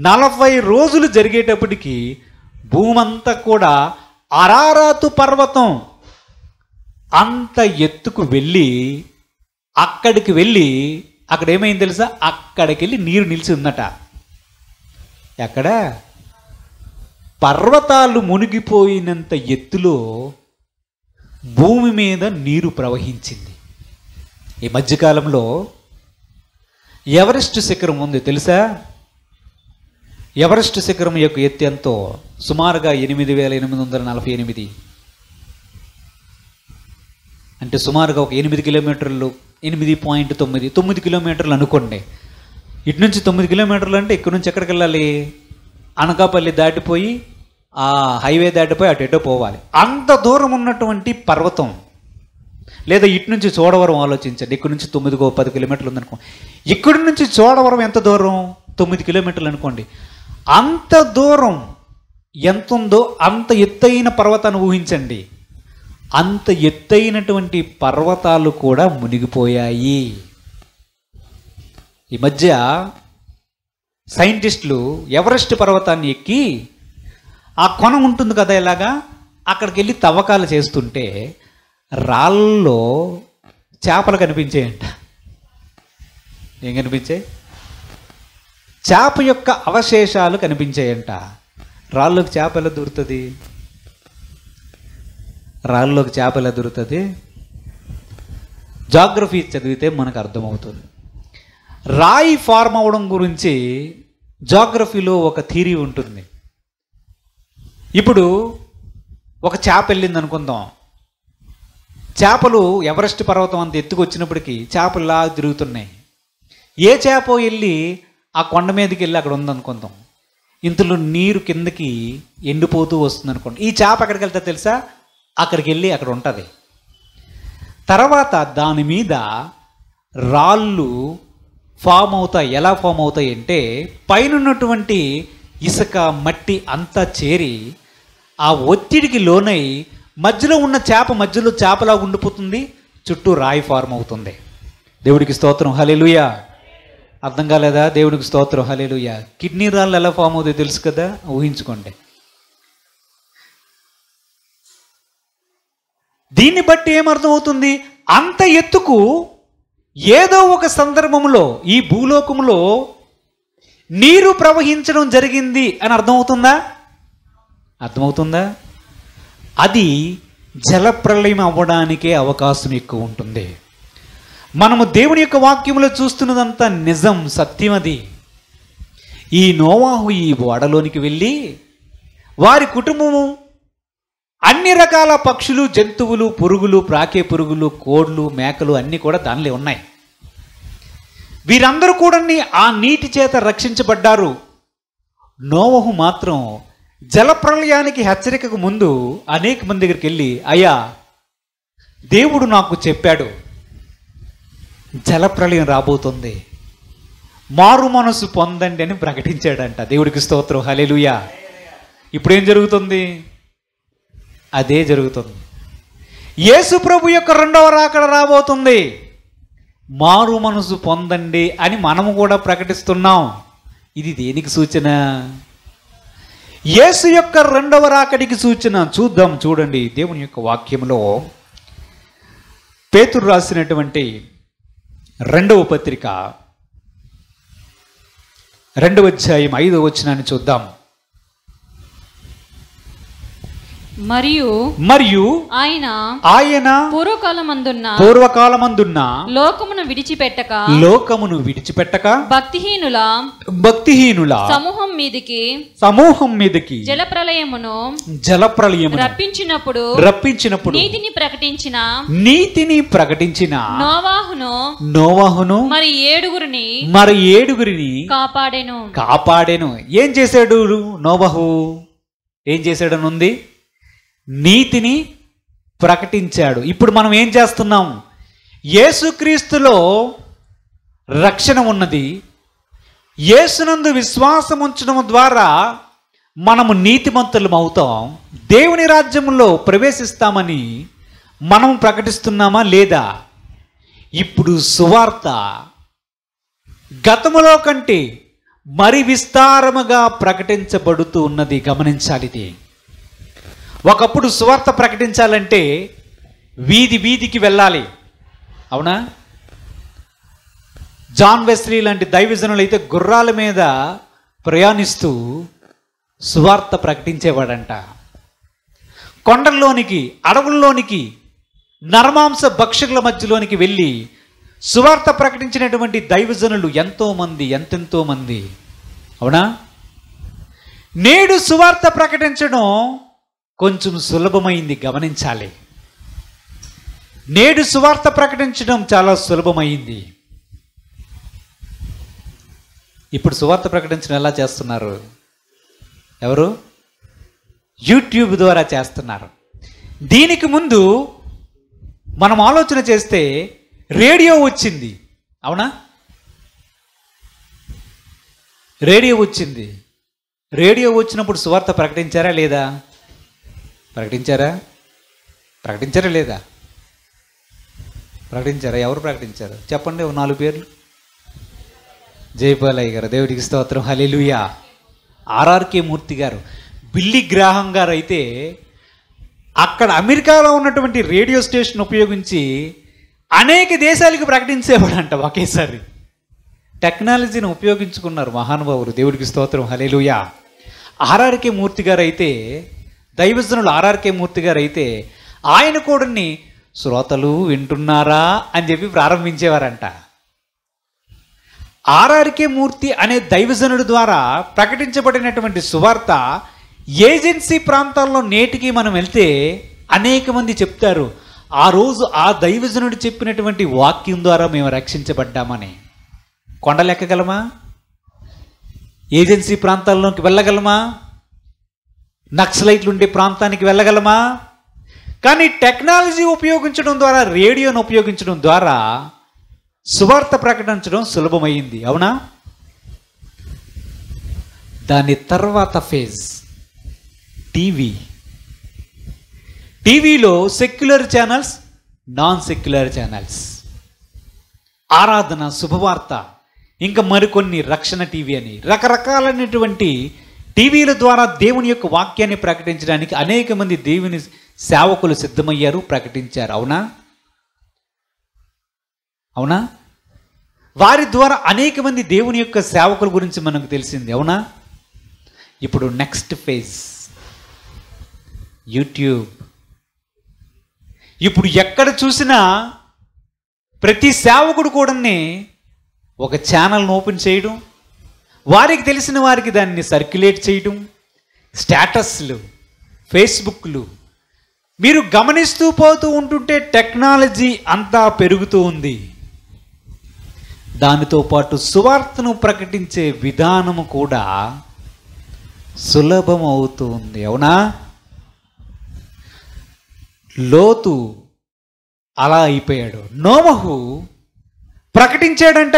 40 రోజులు జరిగేటప్పటికి భూమంతా కూడా అరారాతు పర్వతం అంత ఎత్తుకు వెళ్ళి అక్కడ ఏమైంది తెలుసా? అక్కడికి వెళ్ళి నీరు నిలిచి ఉందట. ఎక్కడ? పర్వతాలు మునిగిపోయినంత ఎత్తులో భూమి మీద నీరు ప్రవహించింది. ఈ మధ్యకాలంలో ఎవరెస్ట్ శిఖరం ఉంది తెలుసా? ఎవరెస్ట్ శిఖరం యొక్క ఎత్తు ఎంతో? సుమారుగా 8,848, అంటే సుమారుగా ఒక 8 కిలోమీటర్లు, 8.9 కిలోమీటర్లు అనుకోండి. ఇటు నుంచి 9 కిలోమీటర్లు అంటే ఇక్కడ నుంచి ఎక్కడికి వెళ్ళాలి? అనకాపల్లి దాటిపోయి ఆ హైవే దాటిపోయి అటు ఎటో పోవాలి. అంత దూరం ఉన్నటువంటి పర్వతం లేదా ఇటు నుంచి చోడవరం ఆలోచించండి. ఇక్కడ నుంచి 9-10 కిలోమీటర్లు ఉందనుకో. ఇక్కడి నుంచి చోడవరం ఎంత దూరం? 9 కిలోమీటర్లు అనుకోండి. అంత దూరం ఎంత ఉందో అంత ఎత్తైన పర్వతాన్ని ఊహించండి. అంత ఎత్తైనటువంటి పర్వతాలు కూడా మునిగిపోయాయి. ఈ మధ్య సైంటిస్టులు ఎవరెస్ట్ పర్వతాన్ని ఎక్కి ఆ కొన ఉంటుంది కదా, ఇలాగా అక్కడికి వెళ్ళి తవ్వకాలు చేస్తుంటే రాళ్ళలో చేపలు కనిపించాయంట. ఏం కనిపించాయి? చేప యొక్క అవశేషాలు కనిపించాయంట. రాళ్ళలోకి చేప ఎలా దూరుతుంది? రాళ్ళలోకి చేప ఎలా దూరుతుంది? జాగ్రఫీ చదివితే మనకు అర్థమవుతుంది. రాయి ఫార్మ్ అవ్వడం గురించి జాగ్రఫీలో ఒక థియరీ ఉంటుంది. ఇప్పుడు ఒక చేప వెళ్ళింది అనుకుందాం. చేపలు ఎవరెస్ట్ పర్వతం అంత ఎత్తుకు వచ్చినప్పటికీ చేపలు ఇలా తిరుగుతున్నాయి. ఏ చేప వెళ్ళి ఆ కొండ మీదకి వెళ్ళి అక్కడ ఉందనుకుందాం. ఇంతలో నీరు కిందకి ఎండిపోతూ వస్తుంది అనుకోండి. ఈ చేప ఎక్కడికి వెళ్తా తెలుసా? అక్కడికి వెళ్ళి అక్కడ ఉంటుంది. తర్వాత దాని మీద రాళ్ళు ఫామ్ అవుతాయి. ఎలా ఫామ్ అవుతాయి అంటే పైన ఉన్నటువంటి ఇసుక మట్టి అంతా చేరి ఆ ఒత్తిడికి లోనై మధ్యలో ఉన్న చేప మధ్యలో చేపలా ఉండిపోతుంది. చుట్టూ రాయి ఫార్మ్ అవుతుంది. దేవుడికి స్తోత్రం, హల్లెలూయా. అర్థం కాలేదా? దేవుడికి స్తోత్రం, హల్లెలూయా. కిడ్నీ రాళ్ళు ఎలా ఫామ్ అవుతాయి తెలుసు కదా, ఊహించుకోండి. దీన్ని బట్టి ఏమర్థమవుతుంది? అంత ఎత్తుకు ఏదో ఒక సందర్భంలో ఈ భూలోకంలో నీరు ప్రవహించడం జరిగింది అని అర్థమవుతుందా? అర్థమవుతుందా? అది జలప్రళయం అవ్వడానికే అవకాశం ఎక్కువ ఉంటుంది. మనము దేవుని యొక్క వాక్యంలో చూస్తున్నదంతా నిజం, సత్యం. అది ఈ నోవాహు ఈ ఓడలోనికి వెళ్ళి వారి కుటుంబము అన్ని రకాల పక్షులు, జంతువులు, పురుగులు, ప్రాకే పురుగులు, కోడ్లు, మేకలు అన్నీ కూడా దానిలో ఉన్నాయి. వీరందరూ కూడా ఆ నీటి చేత రక్షించబడ్డారు. నోవహు మాత్రం జలప్రళయానికి హెచ్చరికకు ముందు అనేక మంది దగ్గరికి వెళ్ళి, అయ్యా దేవుడు నాకు చెప్పాడు జలప్రళయం రాబోతుంది, మారు మనసు పొందండి అని ప్రకటించాడంట. దేవుడికి స్తోత్రం, హల్లెలూయా. ఇప్పుడేం జరుగుతుంది? అదే జరుగుతుంది. యేసు ప్రభు యొక్క రెండవ రాకడ రాబోతుంది. మారు మనసు పొందండి అని మనము కూడా ప్రకటిస్తున్నాం. ఇది దేనికి సూచన? యేసు యొక్క రెండవ రాకడికి సూచన. చూద్దాం, చూడండి దేవుని యొక్క వాక్యంలో పేతురు రాసినటువంటి 2వ పత్రిక 2వ అధ్యాయం 5వ వచనాన్ని చూద్దాం. మరియు ఆయన పూర్వకాలమందున్న లోకమును విడిచిపెట్టక భక్తిహీనుల సమూహం మీదకి జలప్రళయమును రప్పించినప్పుడు నీతిని ప్రకటించిన నోవాహును మరి ఏడుగురిని కాపాడెను. ఏం చేశాడు నోవాహు? ఏం చేశాడనుంది? నీతిని ప్రకటించాడు. ఇప్పుడు మనం ఏం చేస్తున్నాం? యేసుక్రీస్తులో రక్షణ ఉన్నది. యేసునందు విశ్వాసం ఉంచడం ద్వారా మనము నీతిమంతులం అవుతాం. దేవుని రాజ్యంలో ప్రవేశిస్తామని మనం ప్రకటిస్తున్నామా లేదా? ఇప్పుడు సువార్త గతములో కంటే మరి విస్తారముగా ప్రకటించబడుతూ ఉన్నది. గమనించాలి. ఇది ఒకప్పుడు సువార్త ప్రకటించాలంటే వీధి వీధికి వెళ్ళాలి. అవునా? జాన్ వెస్లీ లాంటి దైవజనులు అయితే గుర్రాల మీద ప్రయాణిస్తూ సువార్త ప్రకటించేవాడంట. కొండల్లోనికి, అడవుల్లోనికి, నరమాంస భక్షకుల మధ్యలోనికి వెళ్ళి సువార్త ప్రకటించినటువంటి దైవజనులు ఎంతెంతో మంది. అవునా? నేడు సువార్త ప్రకటించడం కొంచెం సులభమైంది. గమనించాలి. నేడు సువార్త ప్రకటించడం చాలా సులభమైంది. ఇప్పుడు సువార్త ప్రకటించడం ఎలా చేస్తున్నారు? ఎవరు? యూట్యూబ్ ద్వారా చేస్తున్నారు. దీనికి ముందు మనం ఆలోచన చేస్తే రేడియో వచ్చింది, అవునా? రేడియో వచ్చింది. రేడియో వచ్చినప్పుడు సువార్త ప్రకటించారా లేదా? ప్రకటించారా? ప్రకటించారా లేదా? ప్రకటించారా? ఎవరు ప్రకటించారు చెప్పండి, 4 పేర్లు. జయపాలయ్య గారు, దేవుడికి స్తోత్రం, హల్లెలూయా. ఆర్ఆర్కే మూర్తి గారు, బిల్లీ గ్రాహం గారు అయితే అక్కడ అమెరికాలో ఉన్నటువంటి రేడియో స్టేషన్ ఉపయోగించి అనేక దేశాలకు ప్రకటించేవాడంట ఒకేసారి. టెక్నాలజీని ఉపయోగించుకున్నారు మహానుభావులు, దేవుడికి స్తోత్రం, హల్లెలూయా. ఆర్ఆర్కే మూర్తి గారు అయితే, దైవజనులు ఆర్ఆర్కే మూర్తి గారు అయితే ఆయన కూడాని శ్రోతలు వింటున్నారా అని చెప్పి ప్రారంభించేవారంట. ఆర్ఆర్కే మూర్తి అనే దైవజనుడి ద్వారా ప్రకటించబడినటువంటి సువార్త ఏజెన్సీ ప్రాంతాల్లో నేటికి మనం వెళ్తే అనేక మంది చెప్తారు, ఆ రోజు ఆ దైవజనుడు చెప్పినటువంటి వాక్యం ద్వారా మేము రక్షించబడ్డామని. కొండలెక్కగలమా? ఏజెన్సీ ప్రాంతాల్లోకి వెళ్ళగలమా? నక్సలైట్లు ఉండే ప్రాంతానికి వెళ్ళగలమా? కానీ టెక్నాలజీ ఉపయోగించడం ద్వారా, రేడియోను ఉపయోగించడం ద్వారా సువార్త ప్రకటించడం సులభమైంది, అవునా? దాని తర్వాత ఫేజ్ టీవీ. టీవీలో secular channels, non secular channels, ఆరాధన, శుభవార్త, ఇంకా మరికొన్ని, రక్షణ టీవీ అని రకరకాలైనటువంటి టీవీల ద్వారా దేవుని యొక్క వాక్యాన్ని ప్రకటించడానికి అనేక మంది దేవుని సేవకులు సిద్ధమయ్యారు, ప్రకటించారు, అవునా? అవునా? వారి ద్వారా అనేక మంది దేవుని యొక్క సేవకుల గురించి మనకు తెలిసింది, అవునా? ఇప్పుడు నెక్స్ట్ ఫేజ్ యూట్యూబ్. ఇప్పుడు ఎక్కడ చూసినా ప్రతి సేవకుడు కూడా ఒక ఛానల్ను ఓపెన్ చేయడం, వారికి తెలిసిన వారికి దాన్ని సర్క్యులేట్ చేయడం, స్టేటస్లు, ఫేస్బుక్లు. మీరు గమనిస్తూ పోతూ ఉంటుంటే టెక్నాలజీ అంతా పెరుగుతూ ఉంది. దానితో పాటు సువార్తను ప్రకటించే విధానము కూడా సులభం అవుతుంది, అవునా? లోతు అలా అయిపోయాడు. నోవహు ప్రకటించాడంట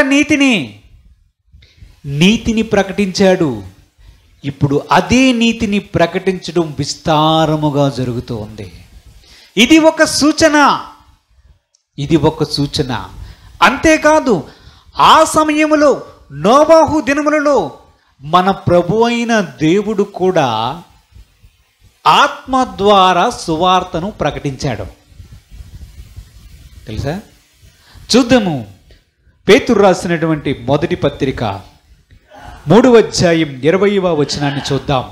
నీతిని ప్రకటించాడు. ఇప్పుడు అదే నీతిని ప్రకటించడం విస్తారముగా జరుగుతూ ఉంది. ఇది ఒక సూచన. అంతేకాదు, ఆ సమయంలో నోవహు దినములలో మన ప్రభు అయిన దేవుడు కూడా ఆత్మ ద్వారా సువార్తను ప్రకటించాడు, తెలుసా? చూద్దాము. పేతురు రాసినటువంటి మొదటి పత్రిక 3వ అధ్యాయం 20వ వచనాన్ని చూద్దాం.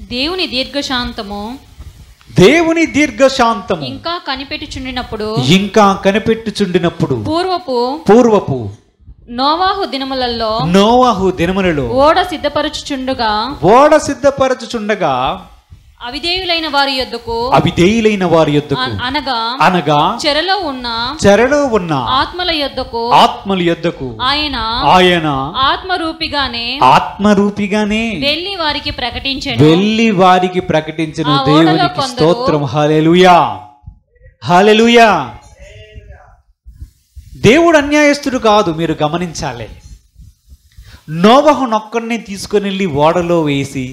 దేవుని దీర్ఘశాంతము ఇంకా కనిపెట్టుచుండినప్పుడు పూర్వపు నోవాహు దినములలో ఓడ సిద్ధపరచుచుండగా అవిధేయులైన వారి యొద్దకు అనగా చెరలో ఉన్న ఆత్మల యొద్దకు ఆయన ఆత్మరూపిగానే వెళ్ళి వారికి ప్రకటించెను. దేవునికి స్తోత్రం, హల్లెలూయా, హల్లెలూయా. దేవుడు అన్యాయస్తుడు కాదు, మీరు గమనించాలి. నోవహునొక్కడిని తీసుకొని వెళ్ళి ఓడలో వేసి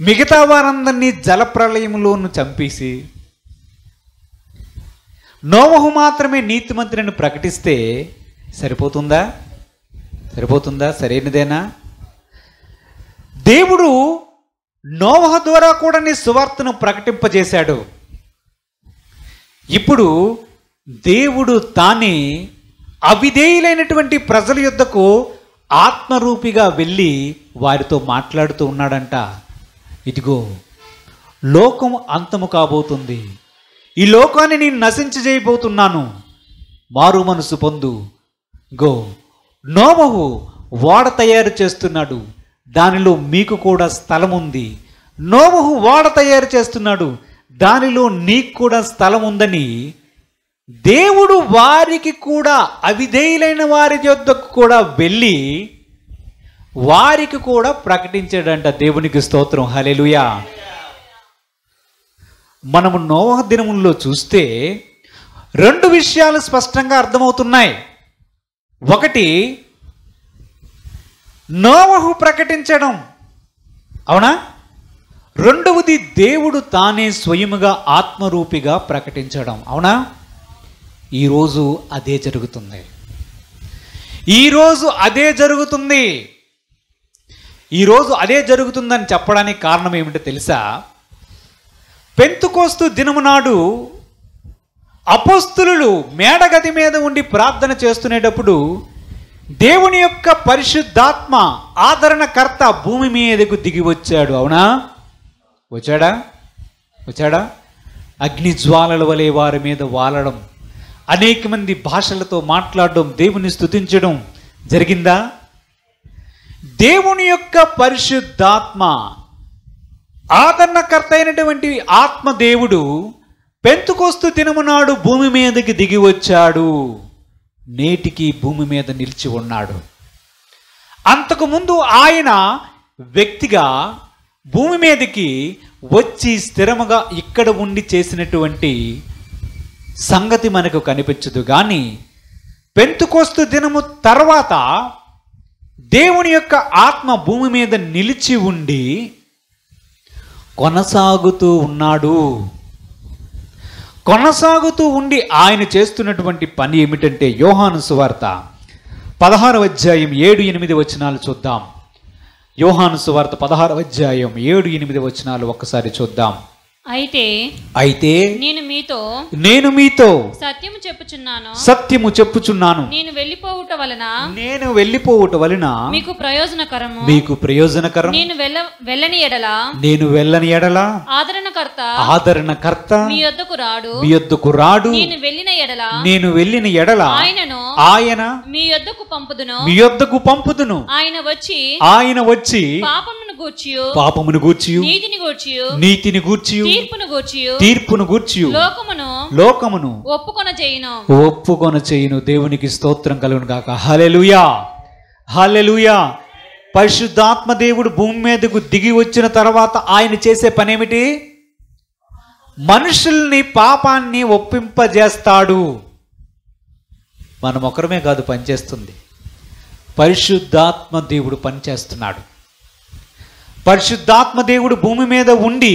మిగతా వారందరినీ జలప్రలయంలోను చంపేసి నోవహు మాత్రమే నీతిమంతులను ప్రకటిస్తే సరిపోతుందా? సరైనదేనా? దేవుడు నోవహు ద్వారా కూడా సువార్తను ప్రకటింపజేశాడు. ఇప్పుడు దేవుడు తానే అవిధేయులైనటువంటి ప్రజల యొద్దకు ఆత్మరూపిగా వెళ్ళి వారితో మాట్లాడుతూ ఉన్నాడంట. ఇదిగో, లోకం అంతము కాబోతుంది, ఈ లోకాన్ని నేను నశించజేయబోతున్నాను, మారు మనసు పొందు. గో, నోవహు ఓడ తయారు చేస్తున్నాడు, దానిలో మీకు కూడా స్థలం ఉంది. నోవహు ఓడ తయారు చేస్తున్నాడు, దానిలో నీకు కూడా స్థలం ఉందని దేవుడు వారికి కూడా, అవిధేయులైన వారి యొద్దకు కూడా వెళ్ళి వారికి కూడా ప్రకటించాడంట. దేవునికి స్తోత్రం, హల్లెలూయా. మనము నోవహు దినముల్లో చూస్తే రెండు విషయాలు స్పష్టంగా అర్థమవుతున్నాయి. ఒకటి, నోవహు ప్రకటించడం, అవునా? రెండవది, దేవుడు తానే స్వయముగా ఆత్మరూపిగా ప్రకటించడం, అవునా? ఈరోజు అదే జరుగుతుంది. ఈరోజు అదే జరుగుతుంది. ఈరోజు అదే జరుగుతుందని చెప్పడానికి కారణం ఏమిటో తెలుసా? పెంతుకోస్తు దినము నాడు అపోస్తులు మేడగది మీద ఉండి ప్రార్థన చేస్తునేటప్పుడు దేవుని యొక్క పరిశుద్ధాత్మ ఆదరణకర్త భూమి మీదకు దిగి వచ్చాడు, అవునా? వచ్చాడా? అగ్ని జ్వాలల వలె వారి మీద వాలడం, అనేక మంది భాషలతో మాట్లాడడం, దేవుని స్తుతించడం జరిగిందా? దేవుని యొక్క పరిశుద్ధాత్మ ఆదరణకర్త అయినటువంటి ఆత్మదేవుడు పెంతుకోస్తు దినము నాడు భూమి మీదకి దిగి వచ్చాడు. నేటికి భూమి మీద నిలిచి ఉన్నాడు. అంతకుముందు ఆయన వ్యక్తిగా భూమి మీదకి వచ్చి స్థిరముగా ఇక్కడ ఉండి చేసినటువంటి సంగతి మనకు కనిపించదు. కానీ పెంతుకోస్తు దినము తర్వాత దేవుని యొక్క ఆత్మ భూమి మీద నిలిచి ఉండి కొనసాగుతూ ఉన్నాడు. కొనసాగుతూ ఉండి ఆయన చేస్తున్నటువంటి పని ఏమిటంటే, యోహాను సువార్త 16వ అధ్యాయం 7-8 వచనాలు చూద్దాం. యోహాను సువార్త 16వ అధ్యాయం 7-8 వచనాలు ఒక్కసారి చూద్దాం. అయితే నేను మీతో సత్యము చెప్పుచున్నాను, నేను వెళ్ళిపోవుట వలన మీకు ప్రయోజనకరం, నేను వెళ్ళని ఎడల ఆదరణకర్త మీ యొద్దకు రాడు, నేను వెళ్ళిన ఎడల ఆయన మీ యొద్దకు పంపుదును. ఆయన వచ్చి పాపమును గూర్చి నీతిని గూర్చి తీర్పును గూర్చి లోకమును ఒప్పుకొన చేయును. దేవునికి స్తోత్రం కలుగును గాక. హల్లెలూయా, హల్లెలూయా. పరిశుద్ధాత్మ దేవుడు భూమి మీదకు దిగి వచ్చిన తర్వాత ఆయన చేసే పని ఏమిటి? మనుషుల్ని పాపాన్ని ఒప్పింపజేస్తాడు. మనం ఒకరమే కాదు పనిచేస్తుంది, పరిశుద్ధాత్మ దేవుడు పనిచేస్తున్నాడు. పరిశుద్ధాత్మ దేవుడు భూమి మీద ఉండి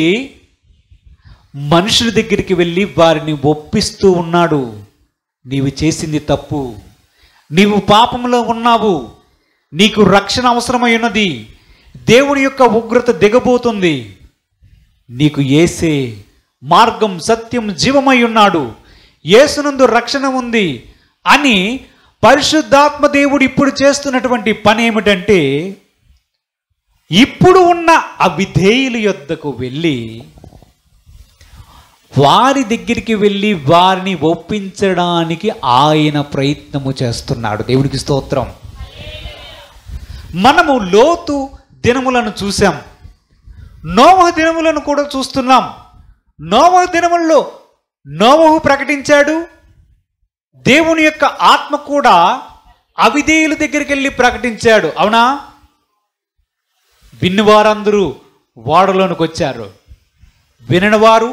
మనుషుల దగ్గరికి వెళ్ళి వారిని ఒప్పిస్తూ ఉన్నాడు. నీవు చేసింది తప్పు, నీవు పాపంలో ఉన్నావు, నీకు రక్షణ అవసరమై ఉన్నది, దేవుని యొక్క ఉగ్రత దిగబోతుంది, నీకు యేసే మార్గం సత్యం జీవమై ఉన్నాడు, యేసునందు రక్షణ ఉంది అని పరిశుద్ధాత్మ దేవుడు ఇప్పుడు చేస్తున్నటువంటి పని ఏమిటంటే, ఇప్పుడు ఉన్న అవిధేయుల యొద్దకు వెళ్ళి వారి దగ్గరికి వెళ్ళి వారిని ఒప్పించడానికి ఆయన ప్రయత్నము చేస్తున్నాడు. దేవుడికి స్తోత్రం. మనము లోతు దినములను చూసాం, నోవహు దినములను కూడా చూస్తున్నాం. నోవహు దినముల్లో నోవహు ప్రకటించాడు, దేవుని యొక్క ఆత్మ కూడా అవిధేయుల దగ్గరికి వెళ్ళి ప్రకటించాడు, అవునా? విన్నవారందరూ ఓడలోనికి వచ్చారు, విననివారు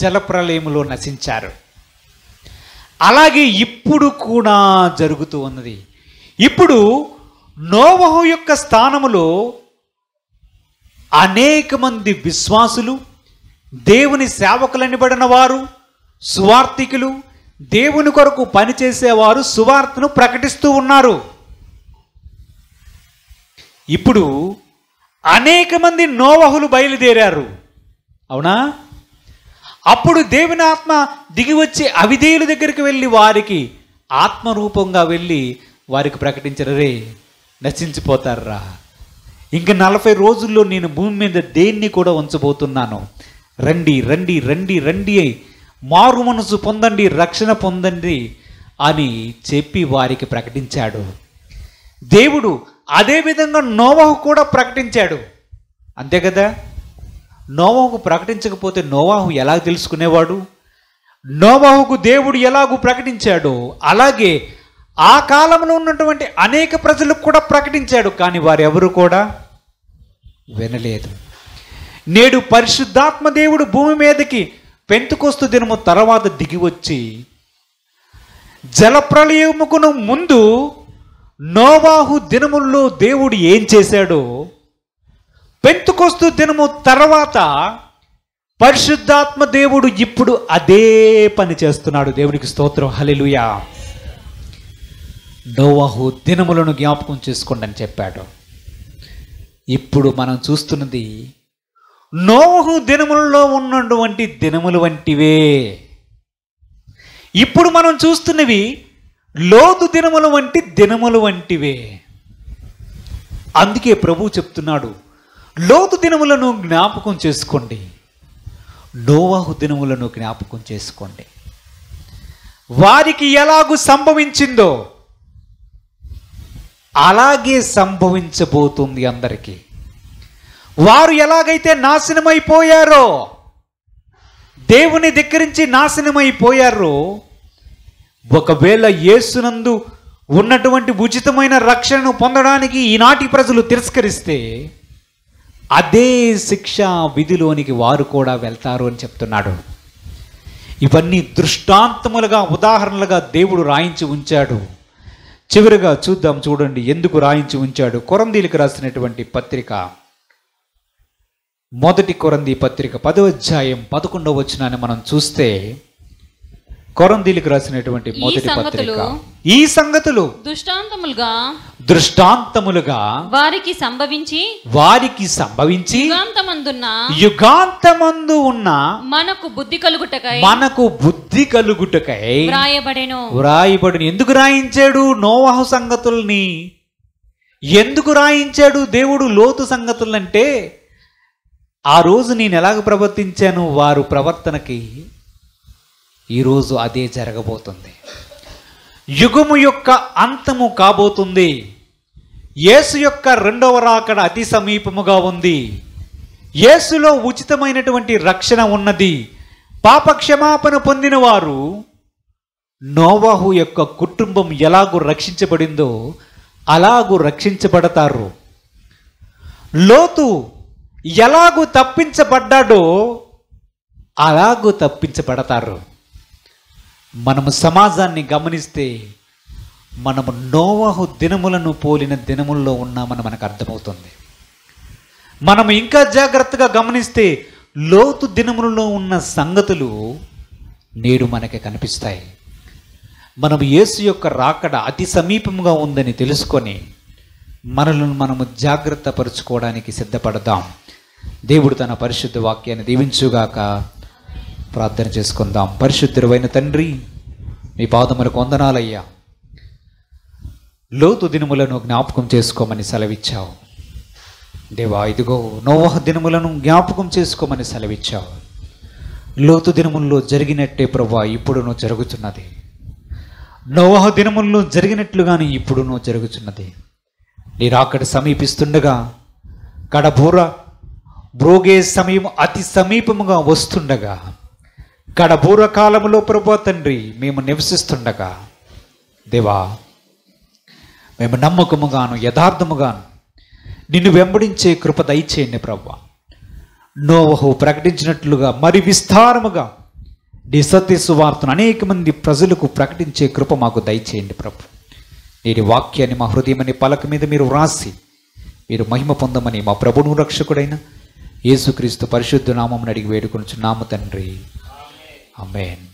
జలప్రలయములో నశించారు. అలాగే ఇప్పుడు కూడా జరుగుతూ ఉన్నది. ఇప్పుడు నోవహు యొక్క స్థానములో అనేక మంది విశ్వాసులు, దేవుని సేవకులనిబడిన వారు, సువార్థికులు, దేవుని కొరకు పనిచేసేవారు సువార్తను ప్రకటిస్తూ ఉన్నారు. ఇప్పుడు అనేక మంది నోవహులు బయలుదేరారు, అవునా? అప్పుడు దేవుని ఆత్మ దిగి వచ్చి అవిధేయుల దగ్గరికి వెళ్ళి వారికి ఆత్మరూపంగా వెళ్ళి వారికి ప్రకటించరు, రే నశించిపోతారా, ఇంక 40 రోజుల్లో నేను భూమి మీద దేన్ని కూడా ఉంచబోతున్నాను, రండి రండి రండి రండి, మారు మనసు పొందండి, రక్షణ పొందండి అని చెప్పి వారికి ప్రకటించాడు. దేవుడు అదేవిధంగా నోవహు కూడా ప్రకటించాడు, అంతే కదా? నోవహుకు ప్రకటించకపోతే నోవహు ఎలా తెలుసుకునేవాడు? నోవహుకు దేవుడు ఎలాగూ ప్రకటించాడో అలాగే ఆ కాలంలో ఉన్నటువంటి అనేక ప్రజలకు కూడా ప్రకటించాడు, కానీ వారెవరు కూడా వినలేదు. నేడు పరిశుద్ధాత్మ దేవుడు భూమి మీదకి పెంతుకొస్తు దినము తర్వాత దిగి వచ్చి జలప్రళయముకును ముందు నోవాహు దినముల్లో దేవుడు ఏం చేశాడో, పెంతుకొస్తు దినము తర్వాత పరిశుద్ధాత్మ దేవుడు ఇప్పుడు అదే పని చేస్తున్నాడు. దేవునికి స్తోత్రం, హల్లెలూయా. నోవాహు దినములను జ్ఞాపకం చేసుకోండి అని చెప్పాడు. ఇప్పుడు మనం చూస్తున్నది నోవాహు దినములలో ఉన్నటువంటి దినములు వంటివే. ఇప్పుడు మనం చూస్తున్నవి లోతు దినముల వంటి దినములు వంటివే. అందుకే ప్రభువు చెప్తున్నాడు, లోతు దినములను జ్ఞాపకం చేసుకోండి, నోవాహు దినములను జ్ఞాపకం చేసుకోండి. వారికి ఎలాగూ సంభవించిందో అలాగే సంభవించబోతుంది అందరికీ. వారు ఎలాగైతే నాశనమైపోయారో, దేవుని ధిక్కరించి నాశనమైపోయారో, ఒకవేళ యేసునందు ఉన్నటువంటి ఉచితమైన రక్షణను పొందడానికి ఈనాటి ప్రజలు తిరస్కరిస్తే అదే శిక్ష విధిలోనికి వారు కూడా వెళ్తారు అని చెప్తున్నాడు. ఇవన్నీ దృష్టాంతములుగా, ఉదాహరణలుగా దేవుడు రాయించి ఉంచాడు. చివరిగా చూద్దాం, చూడండి ఎందుకు రాయించి ఉంచాడు. కొరంథీయులకు రాసినటువంటి పత్రిక, మొదటి కొరంథీ పత్రిక 10వ అధ్యాయం 11వ వచనాన్ని మనం చూస్తే, కొరంథీయులకు రాసినటువంటి మొదటి పత్రిక, ఈ సంగతులు దృష్టాంతములుగా వారికి సంభవించి యుగాంతమందు ఉన్న మనకు బుద్ధి కలుగుటకై వ్రాయబడును. ఎందుకు రాయించాడు నోవాహు సంగతుల్ని? ఎందుకు రాయించాడు దేవుడు లోతు సంగతులంటే, ఆ రోజు నేను ఎలాగ ప్రవర్తించాను వారు ప్రవర్తనకి ఈరోజు అదే జరగబోతుంది. యుగము యొక్క అంతము కాబోతుంది. యేసు యొక్క రెండవ రాకడ అతి సమీపముగా ఉంది. యేసులో ఉచితమైనటువంటి రక్షణ ఉన్నది. పాప క్షమాపణ పొందిన వారు నోవాహు యొక్క కుటుంబం ఎలాగూ రక్షించబడిందో అలాగూ రక్షించబడతారు. లోతు ఎలాగూ తప్పించబడ్డాడో అలాగూ తప్పించబడతారు. మనము సమాజాన్ని గమనిస్తే మనము నోవాహు దినములను పోలిన దినముల్లో ఉన్నామని మనకు అర్థమవుతుంది. మనము ఇంకా జాగ్రత్తగా గమనిస్తే లోతు దినములలో ఉన్న సంగతులు నేడు మనకి కనిపిస్తాయి. మనము యేసు యొక్క రాకడ అతి సమీపంగా ఉందని తెలుసుకొని మనలను మనము జాగ్రత్త పరుచుకోవడానికి సిద్ధపడదాం. దేవుడు తన పరిశుద్ధ వాక్యాన్ని దీవించుగాక. ప్రార్థన చేసుకుందాం. పరిశుద్ధుడైన తండ్రి, మీ పాదములకు వందనాలయ్యా. లోతు దినములను జ్ఞాపకం చేసుకోమని సెలవిచ్చావు దేవా. ఇదిగో నోవాహు దినములను జ్ఞాపకం చేసుకోమని సెలవిచ్చావు. లోతు దినముల్లో జరిగినట్టే ప్రభువా ఇప్పుడునూ జరుగుతున్నది. నోవాహు దినముల్లో జరిగినట్లుగానే ఇప్పుడునూ జరుగుతున్నది. నీ రాకడ సమీపిస్తుండగా, కడబూర బ్రోగే సమయం అతి సమీపముగా వస్తుండగా, కడబూర కాలములో ప్రభువా తండ్రి మేము నివసిస్తుండగా దేవా, మేము నమ్మకముగాను యథార్థముగాను నిన్ను వెంబడించే కృప దయచేయండి ప్రభువా. నోవహు ప్రకటించినట్లుగా మరి విస్తారముగా నీ సత్య సువార్తను అనేక మంది ప్రజలకు ప్రకటించే కృప మాకు దయచేయండి ప్రభు. నేటి వాక్యాన్ని మా హృదయమని పలక మీద మీరు వ్రాసి మీరు మహిమ పొందమని మా ప్రభువును రక్షకుడైన యేసుక్రీస్తు పరిశుద్ధ నామమును అడిగి వేడుకొనుచున్నాము తండ్రి. ఆమేన్.